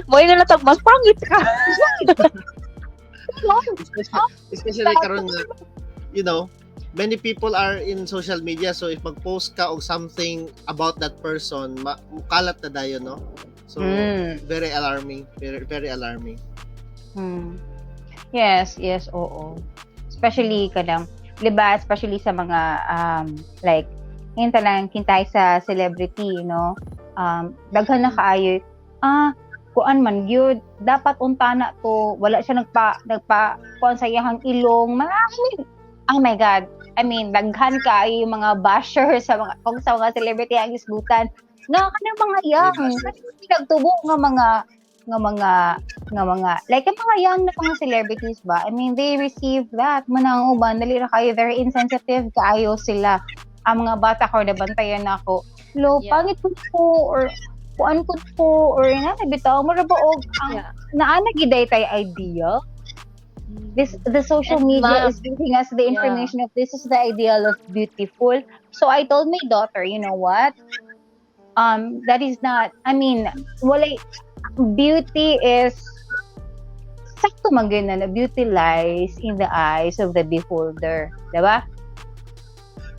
Mo nga na tag mas pangit ka. Especially karon nga, you know, many people are in social media, so if mag-post ka og something about that person, mukalat na dayon, no? So very alarming, very alarming. Yes, oo. Especially kadang, 'di ba? Especially sa mga like yung talang kintay sa celebrity, no? Daghan na kaayo. Kuan man gyud, dapat unta na to, wala siya nagpa kuan sa iyang ilong. Oh my god. I mean, daghan kaayo yung mga basher sa mga celebrity ang isbutan. Nga kanang mga yang, kasi nagtubo nga mga like yung mga young na mga celebrities ba, I mean they receive that manang uban dali ra kayo very insensitive kaayo sila. Ang mga bata ko na bantayan ako pangit ko or kuan ko or bitaw mo ra ba og naana giday tay idea. The social media is giving us the information of this is the ideal of beautiful. So I told my daughter, you know what, that is not, I mean, beauty is sakto man na beauty lies in the eyes of the beholder, diba?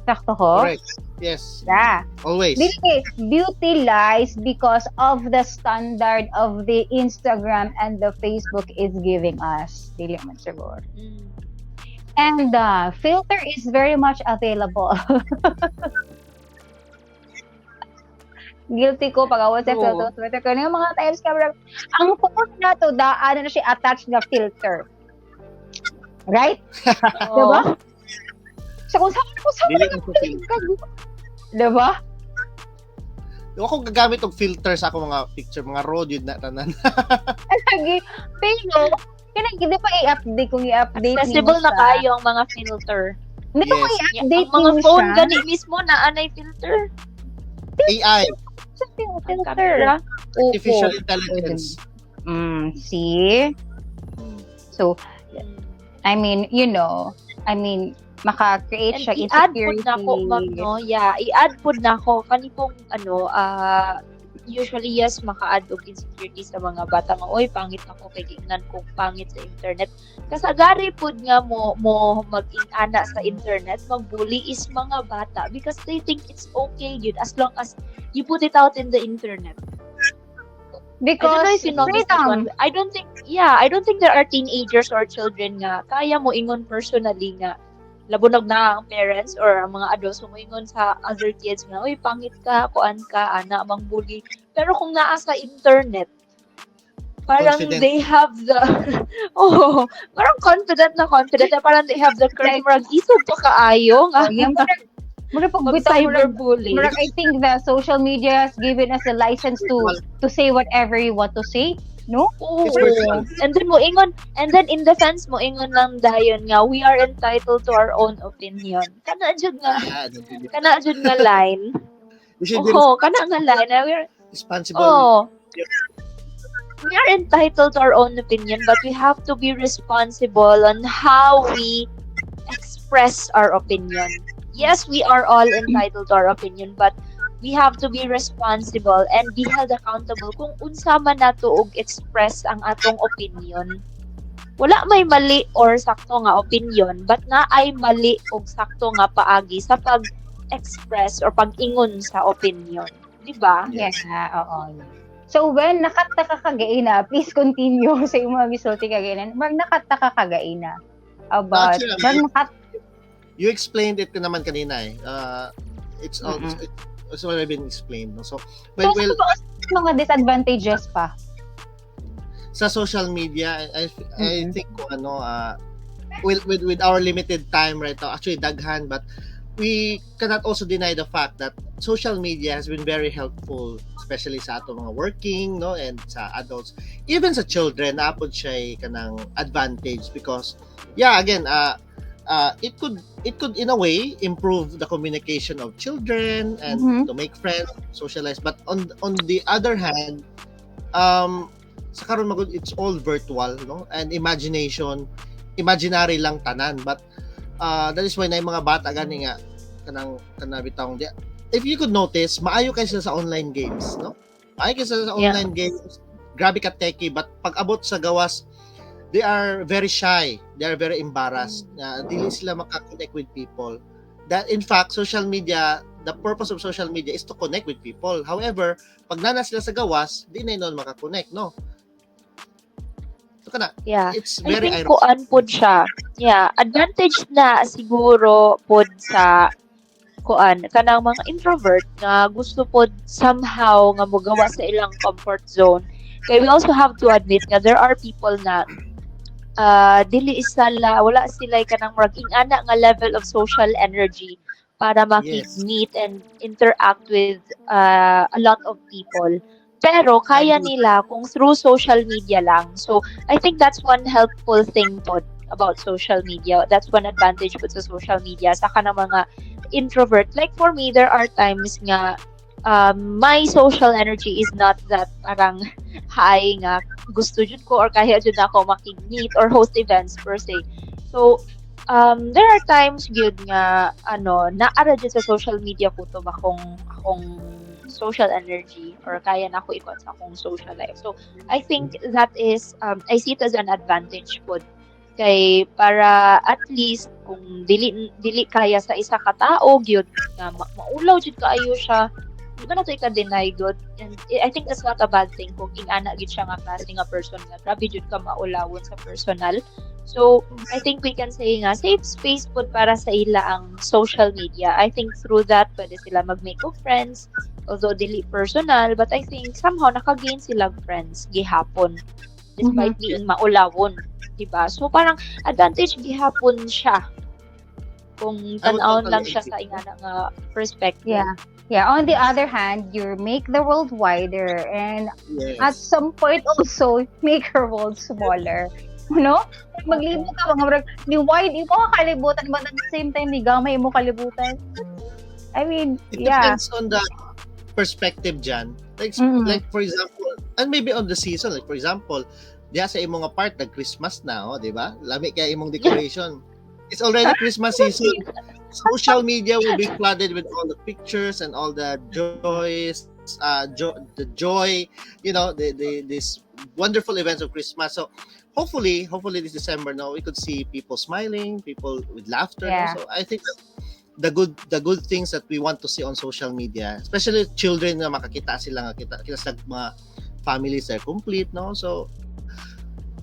Sakto ko? Correct. Yes. Yeah. Always. Beauty lies because of the standard of the Instagram and the Facebook is giving us. Dili man siguro. And filter is very much available. Guilty ko pag awas sa filter Twitter ko yung mga times camera. Ang focus na to daan na siya attached na filter. Right? Diba? So kung saan diba? Ako gagamit og filter sa ako mga picture, mga raw yun na tanan. Lagi, pero di pa i-update kung i-update accessible na kayo ang mga filter. Hindi ko i-update ang mga phone gani mismo na anay filter. AI. Filter. Artificial intelligence. See? So, I mean, maka-create siya insecurity. I-add po na ko, ma'am, no? Yeah, i-add po na ko. Kanipong, usually, yes, maka-add og insecurity sa mga bata nga, oy, pangit ako, kay gignan kong pangit sa internet. Kasagari po nga mo mag-inana sa internet, mag-bully is mga bata because they think it's okay, yun, as long as you put it out in the internet. Because, I don't know if you noticed that one. I don't think there are teenagers or children nga, kaya mo ingon personally nga, labunog na ang parents or ang mga adults sumingon sa other kids nga, uy, pangit ka, kuan ka, ana, mang bully. Pero kung naa sa internet, parang Confident. they have the, oh, parang confident na parang they have the courage, Like, marag isog pa kaayo nga, yeah, murag pagbitaw, mag-cyberbully. murag I think the social media has given us the license to say whatever you want to say, no? Oo. It's virtual. And then mo ingon, and then in defense mo ingon lang dayon nga we are entitled to our own opinion. Kana jud nga line. You should be Oh, kana nga line. Na we're responsible. oh, we are entitled to our own opinion, but we have to be responsible on how we express our opinion. Yes, we are all entitled to our opinion, but we have to be responsible and be held accountable kung unsa man nato og express ang atong opinion. Wala may mali or sakto nga opinion, but na ay mali og sakto nga paagi sa pag-express or pag-ingon sa opinion. Di ba? Yes, oo. So, when nakataka kagaina, please continue sa iyong mga gisulti kagainan. Mag nakataka kagaina about, you explained it naman kanina eh. It's already been explained. No? So, mga disadvantages pa sa social media, I think with our limited time right now, actually daghan, but we cannot also deny the fact that social media has been very helpful, especially sa ato mga working, no, and sa adults, even sa children, naapod siya kanang advantage because, yeah, again, it could in a way improve the communication of children and to make friends, socialize. But on the other hand, sa karon magud it's all virtual, no, and imaginary lang tanan. But that is why na yung mga bata gani nga kanang bitawng dia. If you could notice, maayo kay sila sa online games, no? Maayo kay sila sa online games. Grabe ka techy, but pag abot sa gawas, they are very shy. They are very embarrassed. Dili sila maka-connect with people. That in fact, social media, the purpose of social media is to connect with people. However, pag nana sila sa gawas, di na yun maka-connect, no? So kana, it's very ironic. I think kuan pod siya. Yeah, advantage na siguro pod sa kuan kanang mga introvert nga gusto pod somehow nga mogawa sa ilang comfort zone. Kaya we also have to admit nga there are people na dili sila wala sila kanang maging ana nga level of social energy para makig-meet and interact with a lot of people. Pero kaya nila kung through social media lang. So I think that's one helpful thing pod about social media. That's one advantage po sa social media sa kanang mga introvert. Like for me, there are times nga my social energy is not that parang high nga gusto jud ko or kaya jud ako makig-meet or host events per se. So there are times gyud nga naara jud sa social media ko to akong social energy or kaya na ako ikot sa akong social life. So I think that is I see it as an advantage pod kay para at least kung dili kaya sa isa ka tao gyud nga maulaw jud kaayo siya, di ba nato ika-deny good, and I think that's not a bad thing kung ingana gid siya nga klase nga person nga grabe jud ka maulawon sa personal. So I think we can say nga safe space pod para sa ila ang social media. I think through that pwede sila mag-make of friends, although dili personal, but I think somehow naka-gain sila friends gihapon despite being maulawon, diba? So parang advantage gihapon siya kung tan-awon lang siya sa ingana nga perspective. Yeah, on the other hand, you make the world wider and at some point also make your world smaller. No? Maglibot ka mga ni wide mo kalibutan but at the same time ni gamay mo kalibutan. I mean, it depends on the perspective dyan. Like for example, and maybe on the season, like for example, diya sa imong part nag-Christmas na, di ba? Lami kaya imong decoration. It's already Christmas season. Social media will be flooded with all the pictures and all the joys, the joy, these wonderful events of Christmas. So hopefully this December now we could see people smiling, people with laughter. Yeah. So I think the good things that we want to see on social media, especially children na makakita sila nga kita sa mga families are complete, no? So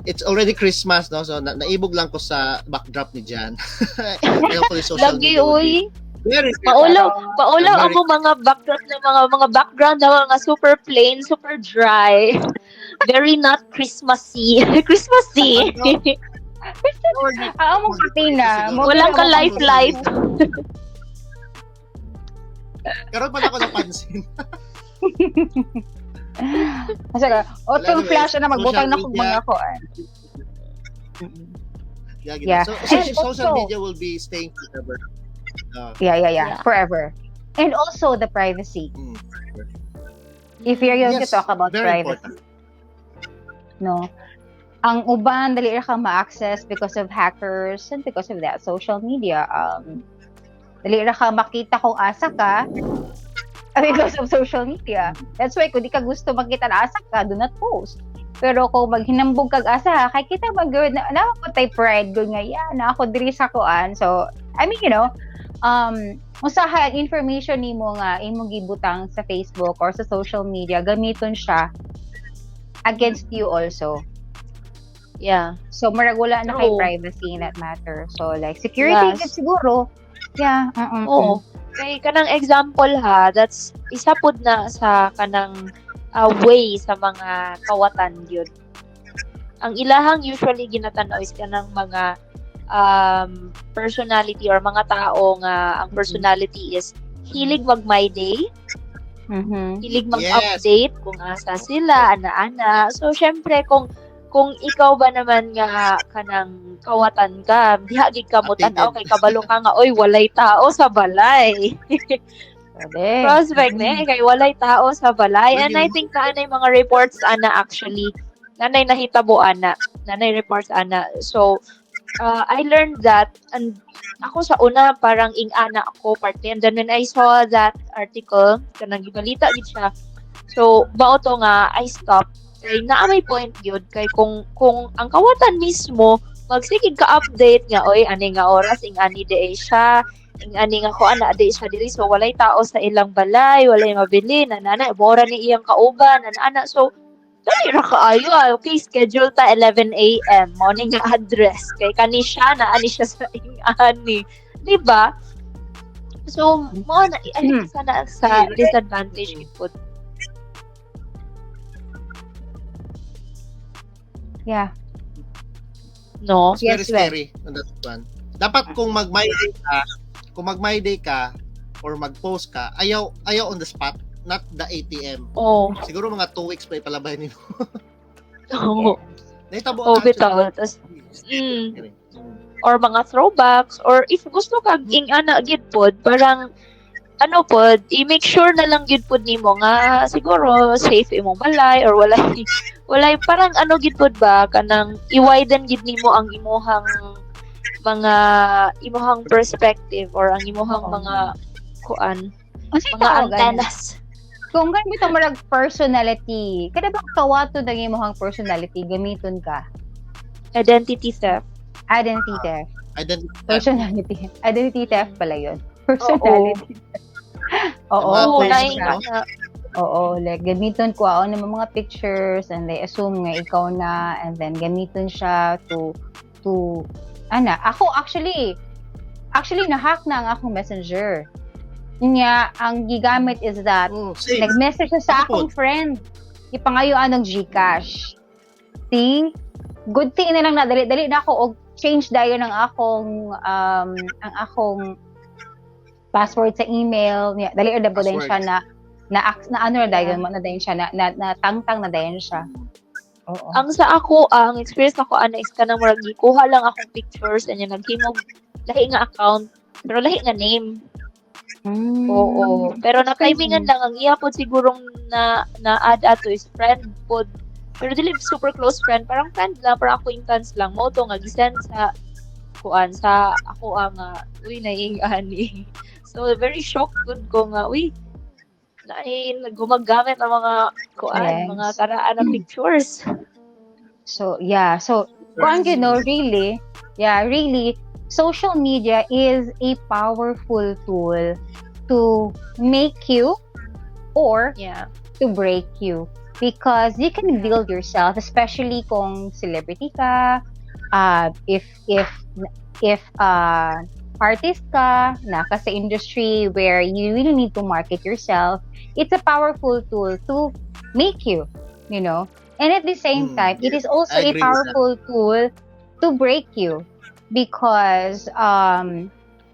it's already Christmas, no? So, naibog lang ko sa backdrop ni Jan. And hopefully, social Lagi, media will be uy. very, Maulaw, maulaw ang very, mga backdrop ng mga background na mga super plain, super dry. Very not Christmassy. Christmassy. Mo pati na. Walang ka life. Karoon pa na ako napansin. Kasi auto flash na magbutang na social kung media. mga ko. Yeah, Yeah. So, And social also- media will be staying forever. Yeah. Forever. And also the privacy. Mm. If you're going to Yes, talk about very privacy, important. no? Ang uban, dali ra ka ma-access because of hackers and because of that social media. Dali ra ka makita kung asa ka because of social media. That's why kung di ka gusto makita na asa ka, do not post. Pero kung maghinambog kag asa, kay kita mag-good na ako tay pride good nga na ako diri sa kuan. So, I mean, usaha ang information nimo nga imong gibutang sa Facebook or sa social media, gamiton siya against you also. Yeah. So, marag wala na kay True. privacy in that matter. So, like, security Yes. siguro. Yeah. Oo. Kay kanang example ha, that's isa pud na sa kanang way sa mga kawatan yun. Ang ilahang usually ginatanaw is kanang mga personality or mga tao nga ang personality is hilig mag my day, hilig mag-update kung asa sila, ana-ana. So syempre kung ikaw ba naman nga kanang kawatan ka, diha gid ka mo tan-aw kay kabalo ka nga oy walay tao sa balay. Prospect kay walay tao sa balay. And I think na anay mga reports ana actually nanay nahitabo ana, nanay reports ana. So I learned that, and ako sa una parang ing-ana ako parte, and then when I saw that article kanang gibalita gid siya, so bao to nga I stopped kay naa may point gyud kay kung ang kawatan mismo magsigig ka update nga oy ani nga oras ing-ani de siya, ing-ani nga ko ana de siya diri, so walay tao sa ilang balay, walay mabili nanana mora ni iyang kauban ana. So dali ra kaayo, okay, schedule ta 11 a.m. morning nga address kay kani siya na ani siya sa ing-ani, di ba? So mo na sana sa disadvantage gid pud. Yeah. No? It's very scary on that one. Dapat kung mag-my day ka or mag-post ka, ayaw on the spot, not the ATM. Oh. Siguro mga 2 weeks pa ipalabay nimo. Oh. Naitabo Oh, bitaw. Or mga throwbacks, or if gusto kag ing-ana gid pod, parang ano pod, i-make sure na lang gid pod nimo nga siguro safe imong balay or walay parang ano gid pod ba kanang i-widen gid nimo ang imuhang perspective or ang imuhang mga kuan, mga antennas. Kung ganito marag personality, kada ba kawato na imuhang personality gamiton ka? Identity theft. Personality. Identity theft pala yun. Personality. Oo. Like gamiton ko ako ng mga pictures and they assume nga ikaw na, and then gamiton siya to ako actually na-hack na ang akong messenger. Nya ang gigamit is that nag-message sa akong friend. Ipangayo anong GCash. See? Good thing na lang na dali na ako og change dayon ang akong password sa email. Dali na po din siya na ano dayon mo na dayon siya na tangtang na dayon siya. Oo. Ang sa ako, ang experience ako is kanang murag gikuha lang akong pictures and yung naghimog lahi nga account pero lahi nga name. Oo. Pero na timingan lang ang iya pod sigurong na add ato is friend pod. Pero dili super close friend, parang friend lang, parang acquaintance lang. Mo to nga gisend sa kuan sa ako ang naiing-ani. So very shocked good ko nga gumagamit ang mga kuan, mga karaan na pictures. So kung really, social media is a powerful tool to make you or to break you. because you can build yourself, especially kung celebrity ka, if artist ka, naka sa industry where you really need to market yourself, it's a powerful tool to make you, you know. And at the same time, it is also I a agree with that. powerful tool to break you because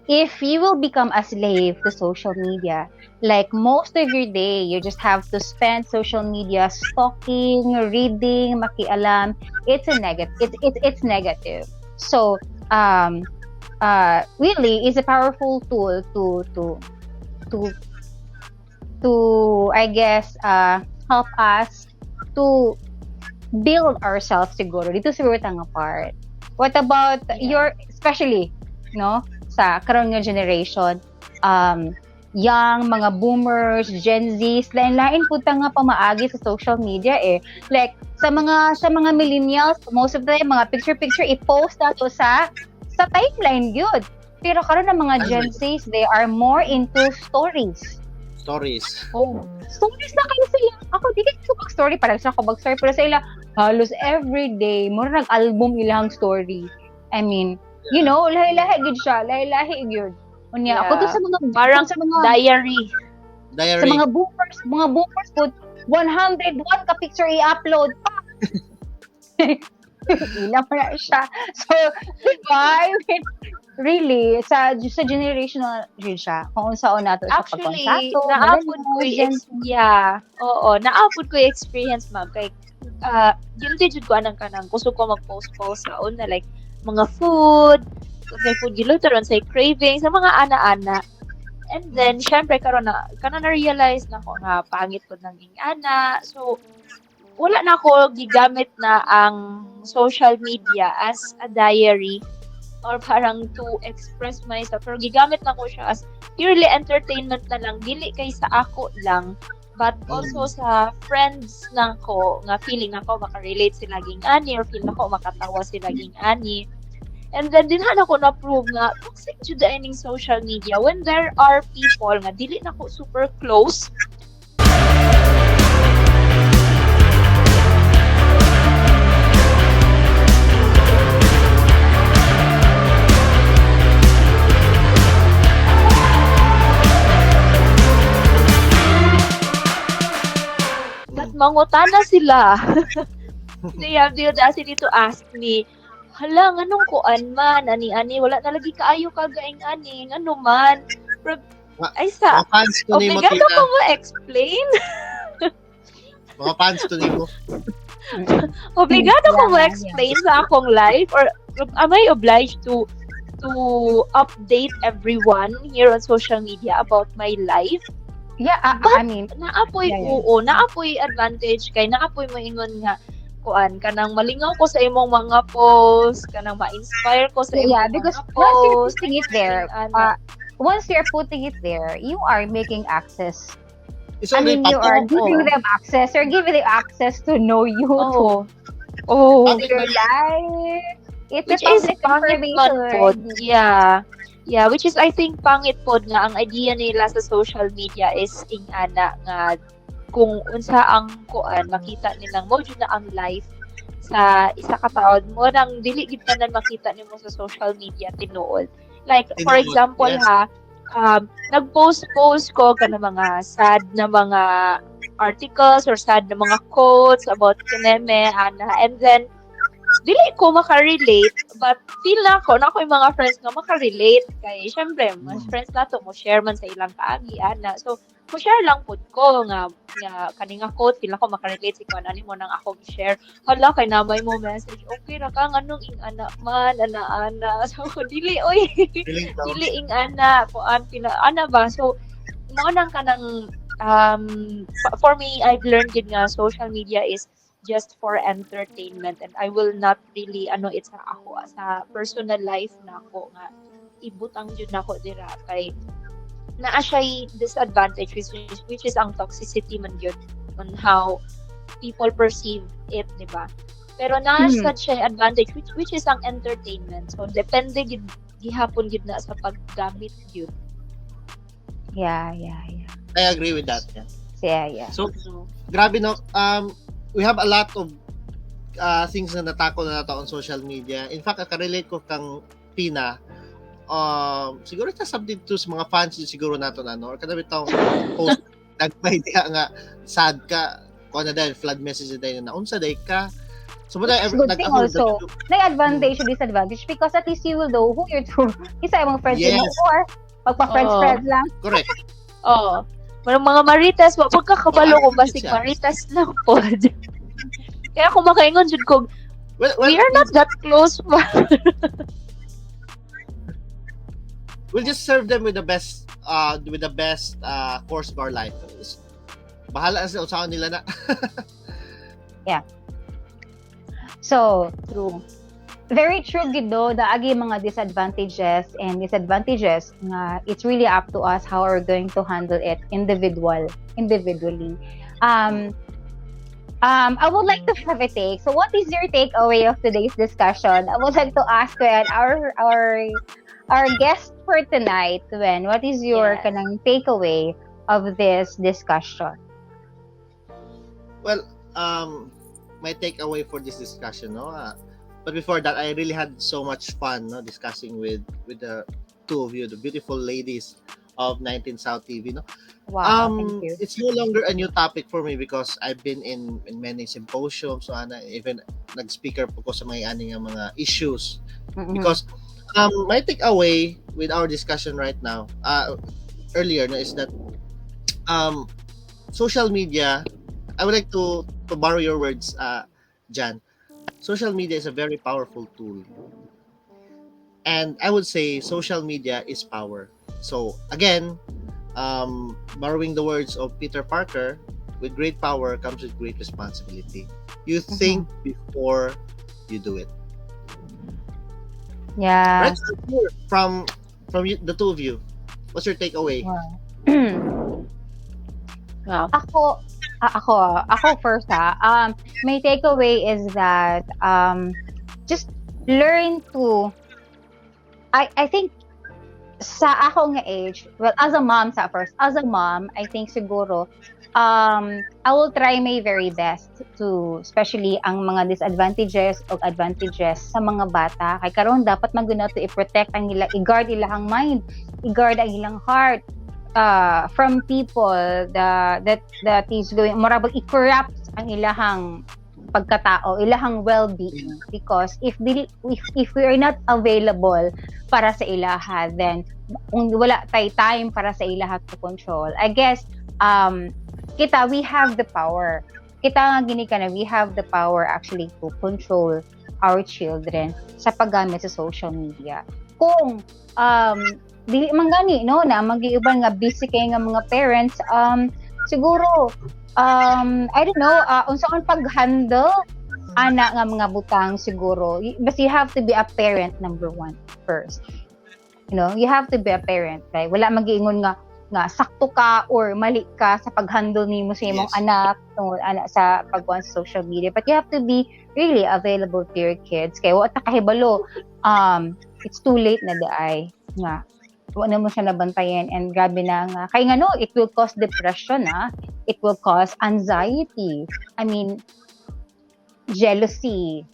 if you will become a slave to social media, like most of your day, you just have to spend social media stalking, reading, makialam. It's a negative. It's negative. So really, is a powerful tool to I guess help us to build ourselves siguro dito siguro tanga part. What about your, especially, no, sa karon nga generation, young, mga boomers, Gen Zs, lain-lain po nga pamaagi sa social media eh. Like, sa mga millennials, most of them, mga picture-picture, i-post na to sa timeline yun. Pero karon ng mga Gen Zs, they are more into stories. Oh. Stories na kayo sila. Ako, di kayo mag-story. Parang sa ako mag-story. Pero sa ila, halos everyday, mura nag-album ilang story. I mean, you know, lahi-lahi gud siya. Lahi-lahi gud. Unya, ako to sa mga... Parang sa mga diary. Sa mga boomers po, 101 ka picture i-upload pa. Ilang pa siya. So, diba? I mean, really, sa generational rin siya. Kung saan nato sa pagkontakto. Naapod ko naapod ko yung experience, ma'am. Kay, guilty jud ko anang kanang gusto ko mag-post sa una, like, mga food, may food giluto ron sa craving, sa mga ana-ana. And then, syempre, karon na-realize na ko nga pangit ko ng ana. So, wala na ako gigamit na ang social media as a diary or parang to express myself. Pero gigamit na ko siya as purely entertainment na lang. Dili kay sa ako lang. But also sa friends na ko, nga feeling ako makarelate sila ging ani or feel ako makatawa sila ging ani. And then, dinhan ako na-prove nga, toxic jud ining social media when there are people nga dili na ko super close. Mangutana sila. They have the audacity to ask me, hala, nganong kuan man, ani-ani, wala na lagi kaayo kagaing ani, ngano man. Pero, ay sa, obligado ko ma-explain. Mga fans to nimo. Obligado ko ma-explain sa akong life or am I obliged to update everyone here on social media about my life? Yeah, I mean, naapoy naapoy advantage kay naapoy mo ingon nga kuan kanang malingaw ko sa imong mga post, kanang ma-inspire ko sa imong because mga post. Once you're putting it there, you are making access. I mean, you are giving them access. You're giving them access to know you, to your life. It's which a is public information. Yeah, which is I think pangit pod nga ang idea nila sa social media is ingana nga kung unsa ang kuan makita nilang mo jud na ang life sa isa ka taon mo nang dili gid tanan makita nimo sa social media tinuod. Like for example nag-post ko kana mga sad na mga articles or sad na mga quotes about kineme ana, and then dili ko makarelate, but feel na ko yung mga friends nga makarelate kay syempre mga friends nato mo share man sa ilang kaagi ana, so mo share lang pud ko nga kani nga quote feel ako makarelate si kuan ani mo nang ako i-share. Hala kay namay mo message, okay ra ka nganong ing ana man ana so dili ing ana kuan pila ana ba, so mo nang kanang for me I've learned yun nga social media is just for entertainment and I will not really it's ako sa personal life na ako nga ibutang jud nako dira kay naa siya disadvantage which is ang toxicity man yun on how people perceive it, di ba? Pero naa siya advantage which is ang entertainment, so depende gihapon gid na sa paggamit yun. Yeah. I agree with that. Yeah. Yeah. So, grabe no. We have a lot of things na natako na nato on social media. In fact, relate ko kang Pina. Siguro ta something to sa mga fans siguro nato na no. Or kada bitong post nagmay diha nga sad ka ko na dahil flood message na unsa day ka. So, but it's good thing also. Nag-advantage or disadvantage because at least you will know who you're true. Isa yung mga friends mo or magpa-friends lang. Correct. Mga maritas, wag kakabalo ko basig maritas lang po. Kaya kung makaingon jud ko, we are not that close pa. We'll just serve them with the best course of our life. Bahala na sa usahan nila na. Yeah. So, true. Very true gid do agi mga disadvantages nga it's really up to us how we're going to handle it individually. I would like to have a take. So what is your takeaway of today's discussion? I would like to ask our guest for tonight, what is your kanang takeaway of this discussion? Well, my takeaway for this discussion, no? But before that, I really had so much fun, no, discussing with the two of you, the beautiful ladies of 19SOUTHTV, no? Wow, thank you. It's no longer a new topic for me because I've been in many symposiums, so even nag-speaker po ko sa mga issues. Mm-hmm. Because my takeaway with our discussion right now, earlier, no, is that social media, I would like to borrow your words, Jan. Social media is a very powerful tool. And I would say social media is power. So, again, borrowing the words of Peter Parker, with great power comes with great responsibility. You think before you do it. Yeah. Right from you, the two of you, what's your takeaway? Wow. Ako first my takeaway is that just learn to I think sa ako nga age, well, as a mom, I think siguro I will try my very best to, especially ang mga disadvantages o advantages sa mga bata, kay karon dapat maguna to i-protect ang i-guard ilang mind, i-guard ang ilang heart from people that is going marabag i-corrupt ang ilahang pagkatao, ilahang well-being, because if we are not available para sa ilaha, then kung wala tay time para sa ilaha to control, I guess we have the power. We have the power actually to control our children sa paggamit sa social media. Kung dili man gani no na magiiban nga busy kay nga mga parents, siguro I don't know unsaon pag-handle ana nga mga butang siguro. But you have to be a parent number one first. You have to be a parent, right? Wala magiingon nga sakto ka or mali ka sa pag-handle nimo sa imong anak sa pagkuha sa social media, but you have to be really available to your kids kay wa ta kahibalo it's too late na daay nga wala mo siya nabantayan, and grabe na nga kay nga no, it will cause depression, it will cause anxiety, I mean jealousy,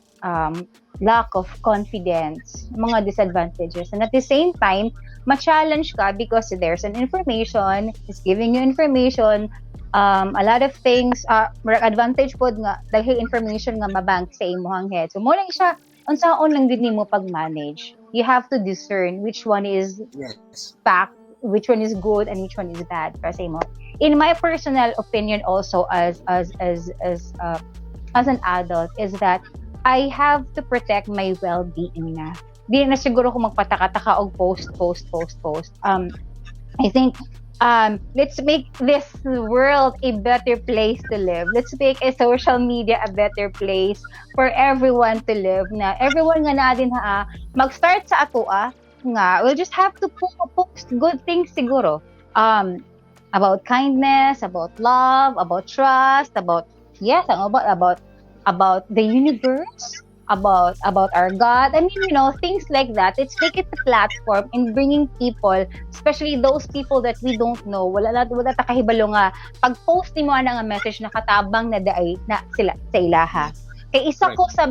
lack of confidence, mga disadvantages. And at the same time, ma-challenge ka because there's an information, is giving you information, a lot of things, advantage pod nga, dahil information nga mabank sa imong head. So, mo lang siya, unsaon lang din mo pag-manage. You have to discern which one is fact, which one is good, and which one is bad. Kasi mo. In my personal opinion also as an adult is that I have to protect my well-being na. Di na siguro kung magpataka-taka og post. I think let's make this world a better place to live. Let's make a social media a better place for everyone to live. Na everyone nga na din mag-start sa ato nga we'll just have to post good things siguro. About kindness, about love, about trust, about the universe, about our God. I mean, things like that. Let's make it a platform in bringing people, especially those people that we don't know. Wala ta kahibalo nga pag-post nimo ana nga message nakatabang na daay na sila sa ilaha. Kay isa ko sa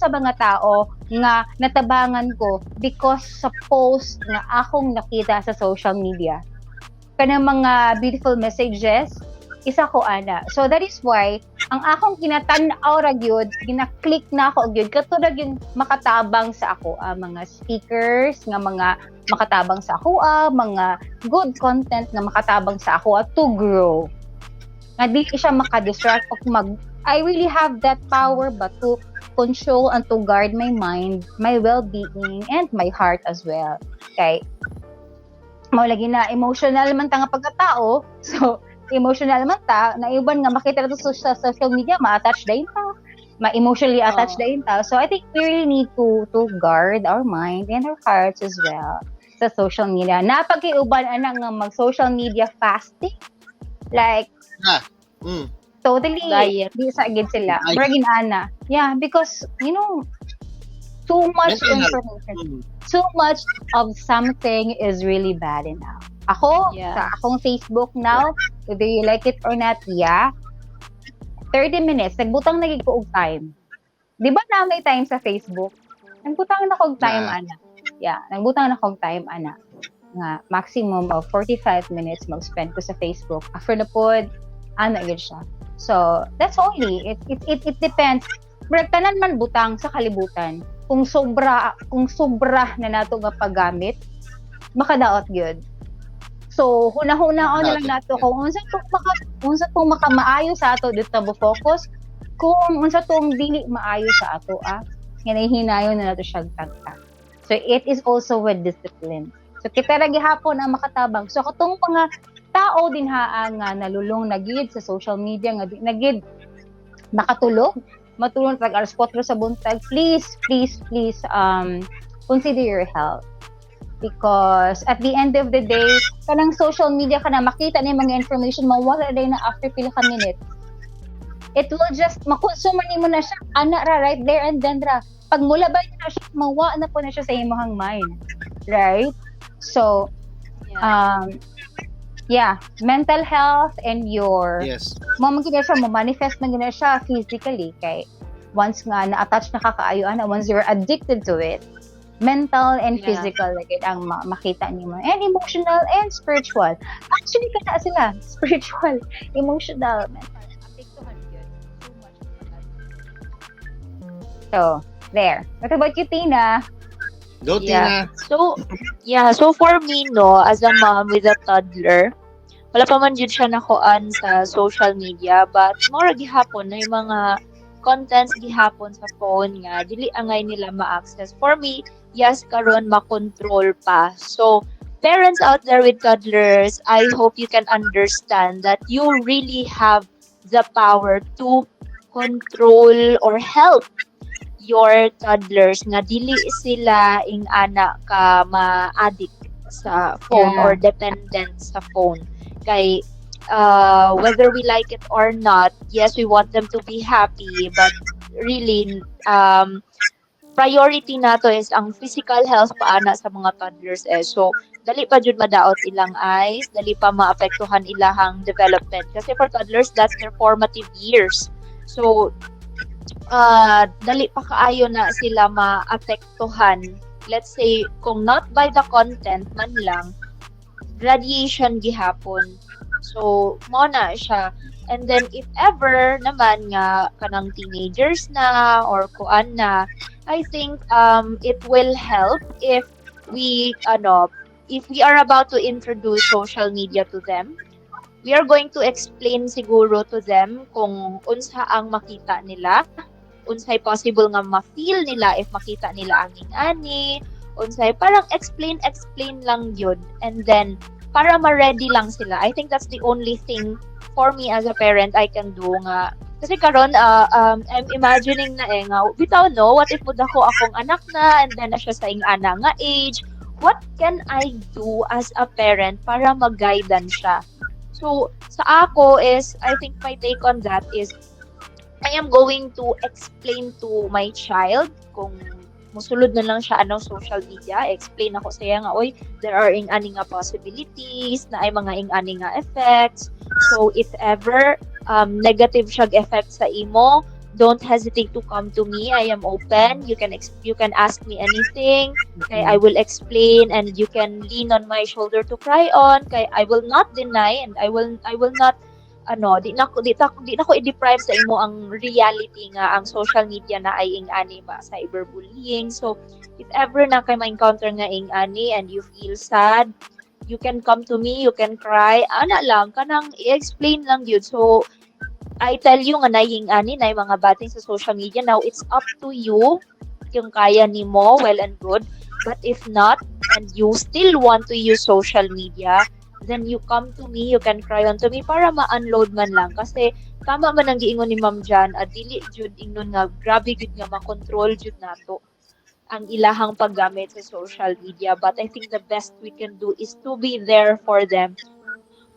mga tao nga natabangan ko because sa post nga akong nakita sa social media. Kanang mga beautiful messages, isa ko ana. So that is why ang akong kinatan-aw ra gyud, gina-click na ako gyud katulad yung makatabang sa ako mga speakers nga mga makatabang sa ako mga good content nga makatabang sa ako to grow. Nga di siya maka-distract o I really have that power but to control and to guard my mind, my well-being, and my heart as well. Okay? Mao lagi na emotional man ta nga pagkatao. So emotional man ta, na iban nga makita nato sa social media, ma-attach dayon ta, ma-emotionally attached dayon ta. So I think we really need to guard our mind and our hearts as well sa social media. Napag-iuban ana nga mag-social media fasting, like totally di sa agad sila. Bragin ana. Yeah, because too much information. Too much of something is really bad enough. Ako, sa akong Facebook now, whether you like it or not, 30 minutes, nagbutang na gid ko og time. Di ba na may time sa Facebook? Nagbutang na ko og time, ana. Yeah, nagbutang na ko og time, ana. Nga, maximum of 45 minutes mag-spend ko sa Facebook. After na pod, ana gid siya. So, that's only. It depends. Pero tanan man butang sa kalibutan. Kung sobra na nato nga paggamit, makadaot gyud. So, hunahuna na lang nato kung unsa tong makamaayo sa ato dito mo focus, kung unsa tong dili maayo sa ato hinahinayon na nato siya tagta. So, it is also with discipline. So, kita ra gihapon ang makatabang. So, katong mga tao din nga nalulong na gid sa social media nga nagid matulog tag alas 4 sa buntag, please consider your health. Because at the end of the day, kanang social media ka na makita na yung mga information, mawala na after pila ka minutes. It will just makonsume nimo na siya ana ra right there and then ra. Pag mula ba na siya, mawa na po na siya sa imong mind. Right? So, mental health and your manifest na gina siya physically kay once nga na-attach na kakaayo once you're addicted to it, mental and physical like ang makita niyo and emotional and spiritual. Actually kana sila, spiritual, emotional, mental, apektuhan yun too much. So, there. What about you, Tina? Go, Tina. So for me, as a mom with a toddler, wala pa man jud siya nakuan sa social media, but more gihapon na yung mga contents gihapon sa phone nga dili angay nila ma-access. For me, yes, karon ma-control pa. So, parents out there with toddlers, I hope you can understand that you really have the power to control or help your toddlers nga dili sila ing ana ka ma-addict sa phone or dependent sa phone. Kay whether we like it or not, yes, we want them to be happy, but really priority nato is ang physical health paana sa mga toddlers so dali pa jud madaot ilang eyes, dali pa maapektuhan ilahang development kasi for toddlers that's their formative years. So dali pa kaayo na sila maapektuhan, let's say kung not by the content man lang, radiation gihapon. So mo na siya. And then if ever naman nga kanang teenagers na or kuan na, I think it will help if we are about to introduce social media to them. We are going to explain siguro to them kung unsa ang makita nila, unsay possible nga ma-feel nila if makita nila ang ani, unsay parang explain lang yun, and then para ma-ready lang sila. I think that's the only thing for me as a parent I can do nga. Kasi karon I'm imagining na nga bitaw what if pud akong anak na and then na siya sa ing ana nga age, what can I do as a parent para mag-guidean siya? So sa ako is, I think my take on that is I am going to explain to my child kung musulod na lang siya social media, explain ako sa iya nga, oy, there are ing-ani nga possibilities, na ay mga ing-ani nga effects. So, if ever negative siya effect sa imo, don't hesitate to come to me. I am open. You can ask me anything. Kay I will explain, and you can lean on my shoulder to cry on. Kay I will not deny, and I will not di na ko i-deprive sa imo ang reality nga ang social media na ay ing-ani ba cyberbullying. So if ever na kay ma-encounter nga ing-ani and you feel sad, you can come to me, you can cry, ana lang kanang i-explain lang yun. So I tell you nga na ing-ani na mga batting sa social media, now it's up to you kung kaya nimo, well and good. But if not, and you still want to use social media, then you come to me, you can cry on to me para ma-unload man lang. Kasi tama man ang giingon ni Ma'am Jan, dili jud ingnon nga grabe gud nga makontrol jud nato ang ilahang paggamit sa social media. But I think the best we can do is to be there for them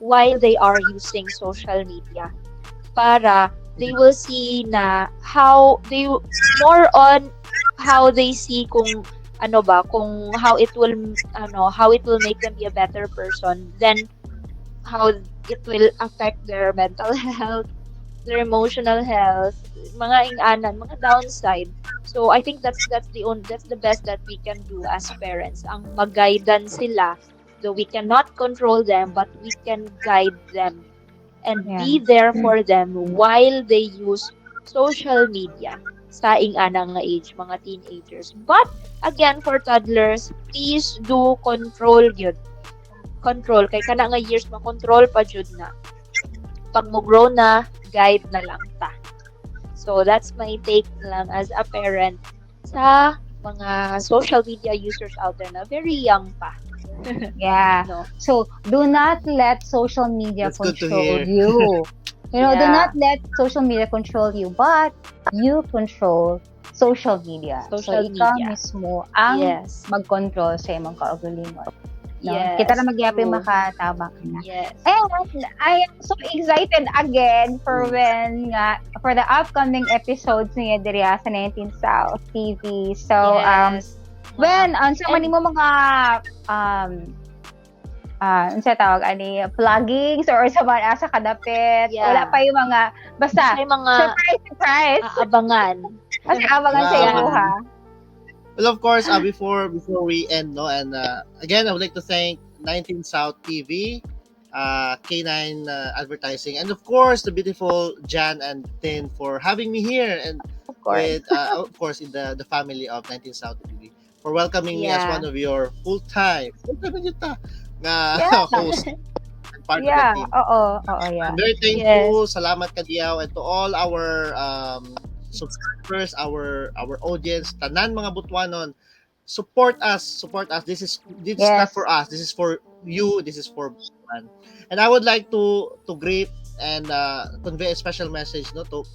while they are using social media. Para they will see na how they more on how they see kung kung how it will make them be a better person, then how it will affect their mental health, their emotional health, mga ing-anan, mga downside. So I think that's the best that we can do as parents, ang mag-guidean sila, though we cannot control them, but we can guide them and be there for them while they use social media sa ing-anang nga age, mga teenagers. But again, for toddlers, please do control yun. Control. Kay kana nga years, makontrol pa jud na. Pag mo grow na, guide na lang ta. So, that's my take lang as a parent sa mga social media users out there na very young pa. Yeah. No? So, do not let social media control you. Do not let social media control you, but you control social media. So, ikaw mismo ang mag-control sa imong kaugalingon. No? Yes, kita na magyapin makatama ka na. Yes. And I am so excited again for for the upcoming episodes niya diri sa 19 South TV. So, sa man mo mga unsa tawag ani pluggings or sa mga sa kadapit, wala pa yung mga basta mga surprise abangan kasi abangan sa iyo ha. Well, of course, before we end, and again, I would like to thank 19 South TV, K9 Advertising, and of course, the beautiful Jan and Tin for having me here, and of course, in the family of 19 South TV, for welcoming me as one of your full-time host and part of the team. I'm very thankful. Salamat kadiyaw, and to all our subscribers, our audience, tanan mga Butuanon, support us. This is not for us. This is for you. This is for Butuan. And I would like to greet and convey a special message to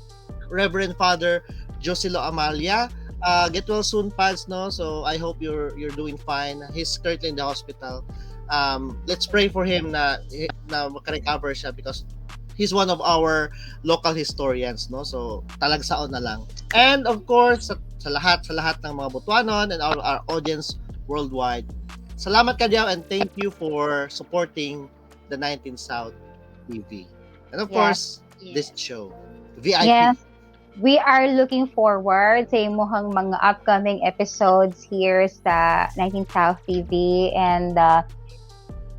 Reverend Father Josilo Amalia. Get well soon, Pads, no? So I hope you're doing fine. He's currently in the hospital. Let's pray for him na makarecover siya, because he's one of our local historians, no? So talagsaon na lang. And of course, sa lahat ng mga Butuanon and our audience worldwide, salamat kadiyaw, and thank you for supporting the 19 South TV. And of course, this show, VIP. Yes. We are looking forward sa imuhang mga upcoming episodes here sa 19 South TV, and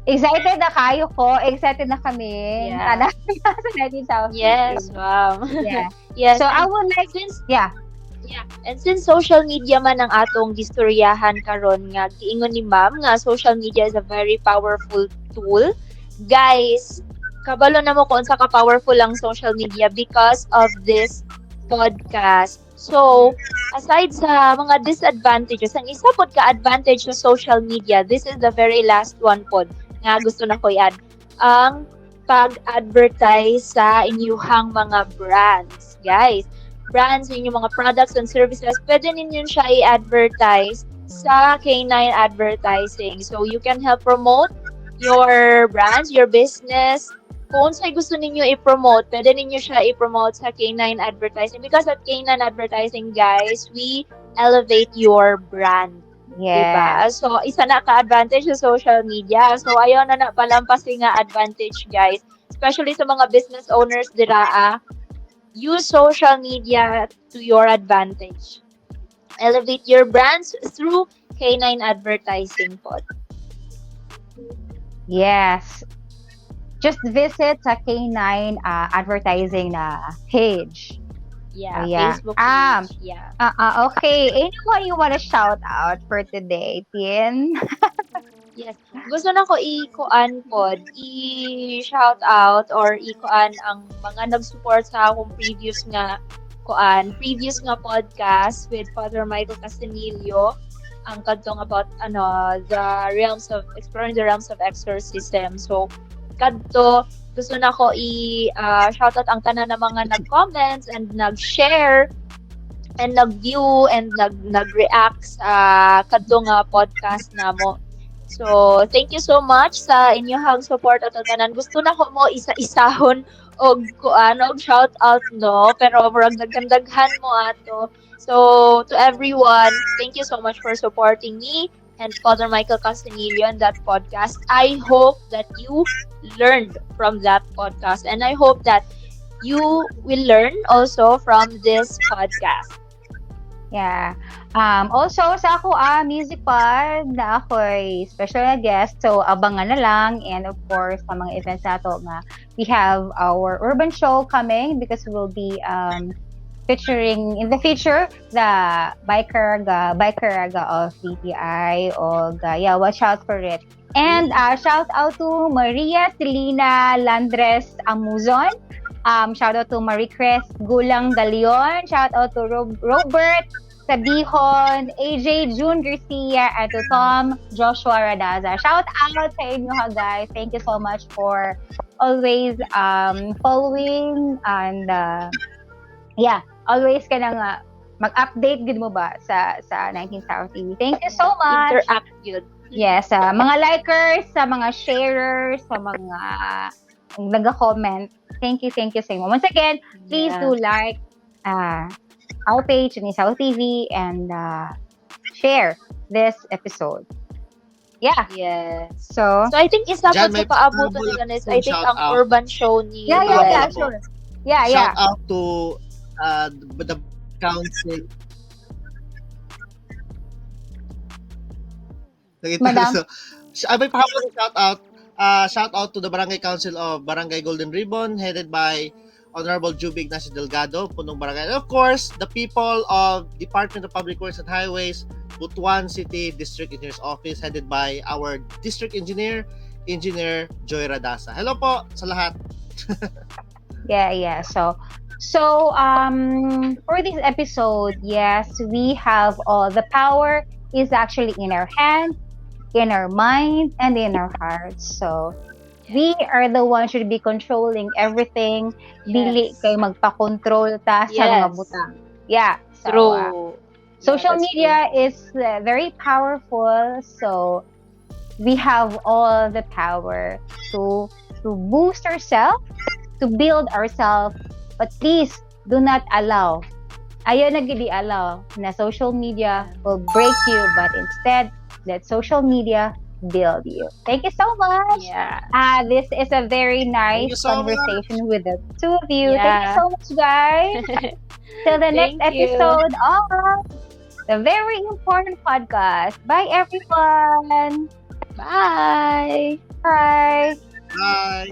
excited na kayo ko. Excited na kami. Yeah. Sa 19 South TV. Yes, wow. Yeah. Yes. So I would like and since social media man ang atong gistoryahan karon, nga giingon ni Ma'am nga social media is a very powerful tool. Guys, kabalo na mo kung sa ka-powerful ang social media because of this podcast. So, aside sa mga disadvantages, ang isa pod ka-advantage sa social media, this is the very last one pod nga gusto na ko i-add, ang pag-advertise sa inyuhang mga brands. Guys, brands, inyong mga products and services, pwede ninyo siya i-advertise sa K9 Advertising. So, you can help promote your brands, your business, kung sa'y gusto ninyo i-promote, pwede ninyo siya i-promote sa K9 Advertising. Because at K9 Advertising, guys, we elevate your brand. Diba? Yes. So, isa na ka-advantage sa social media. So, ayaw na palampasin nga advantage, guys. Especially sa mga business owners dira, use social media to your advantage. Elevate your brands through K9 Advertising pod. Yes. Just visit sa K9 advertising na page. Yeah, Yeah. Facebook page. Yeah. Okay. Anyone you want to shout out for today, Tin? Yes. Gusto na ko i-kuan pod, i-shout out or i-kuan ang mga nag-support sa akong previous nga podcast with Father Michael Castanillo, ang kadtong about exploring the realms of exorcism. So kadto gusto na ko i-shout out ang tanan ng mga nag-comments and nag-share and nag-view and nag-react sa kadto nga podcast namo. So, thank you so much sa inyong support at tanan. Gusto na ko mo isa-isahon og shout out no, pero murag nagdaghan mo ato. So, to everyone, thank you so much for supporting me and Father Michael Castanillo in that podcast. I hope that you learned from that podcast and I hope that you will learn also from this podcast. Yeah. Also, sa ako, music pod na ako'y special na guest. So, abangan na lang. And of course, sa mga events nato nga, we have our urban show coming because we'll be featuring in the future the biker of BPI. Watch out for it. And shout out to Maria Celina Landres Amuzon. Shout out to Marie Cres Gulang Galion. Shout out to Robert Sabihon, AJ June Garcia, and to Tom Joshua Radaza. Shout out sa inyo ha, guys. Thank you so much for always following and always ka nang mag-update din mo ba sa 19SOUTHTV. Thank you so much. Interact yun. Yes, mga likers, sa mga sharers, sa mga nag-comment. Thank you sa inyo. Once again, please do like our page in SOUTHTV and share this episode. Yeah. Yes. So I think isa pa Jan, sa may paabutan pahabol nila is akong I think ang shout out. urban show ni Yeah, sure. Yeah. Shout out to the council. Madam. May pahabol shout out. Shout out to the Barangay Council of Barangay Golden Ribbon, headed by Honorable Juby Ignacio Delgado, punong barangay. And of course, the people of Department of Public Works and Highways, BUTUAN City District Engineer's Office, headed by our District Engineer, Engineer Joy Radasa. Hello po sa lahat. Yeah. So for this episode, yes, we have all the power is actually in our hands, in our mind, and in our hearts. So we are the ones should be controlling everything. Dili kay magpa-control ta sa mga butang. Yeah. So, True. social media is very powerful. So we have all the power to boost ourselves, to build ourselves. But please do not allow. Ayaw na gidi allow na social media will break you, but instead let social media build you. Thank you so much. Yeah. This is a very nice conversation with the two of you. Yeah. Thank you so much, guys. Till the next Thank you. episode of the very important podcast. Bye, everyone. Bye. Bye. Bye.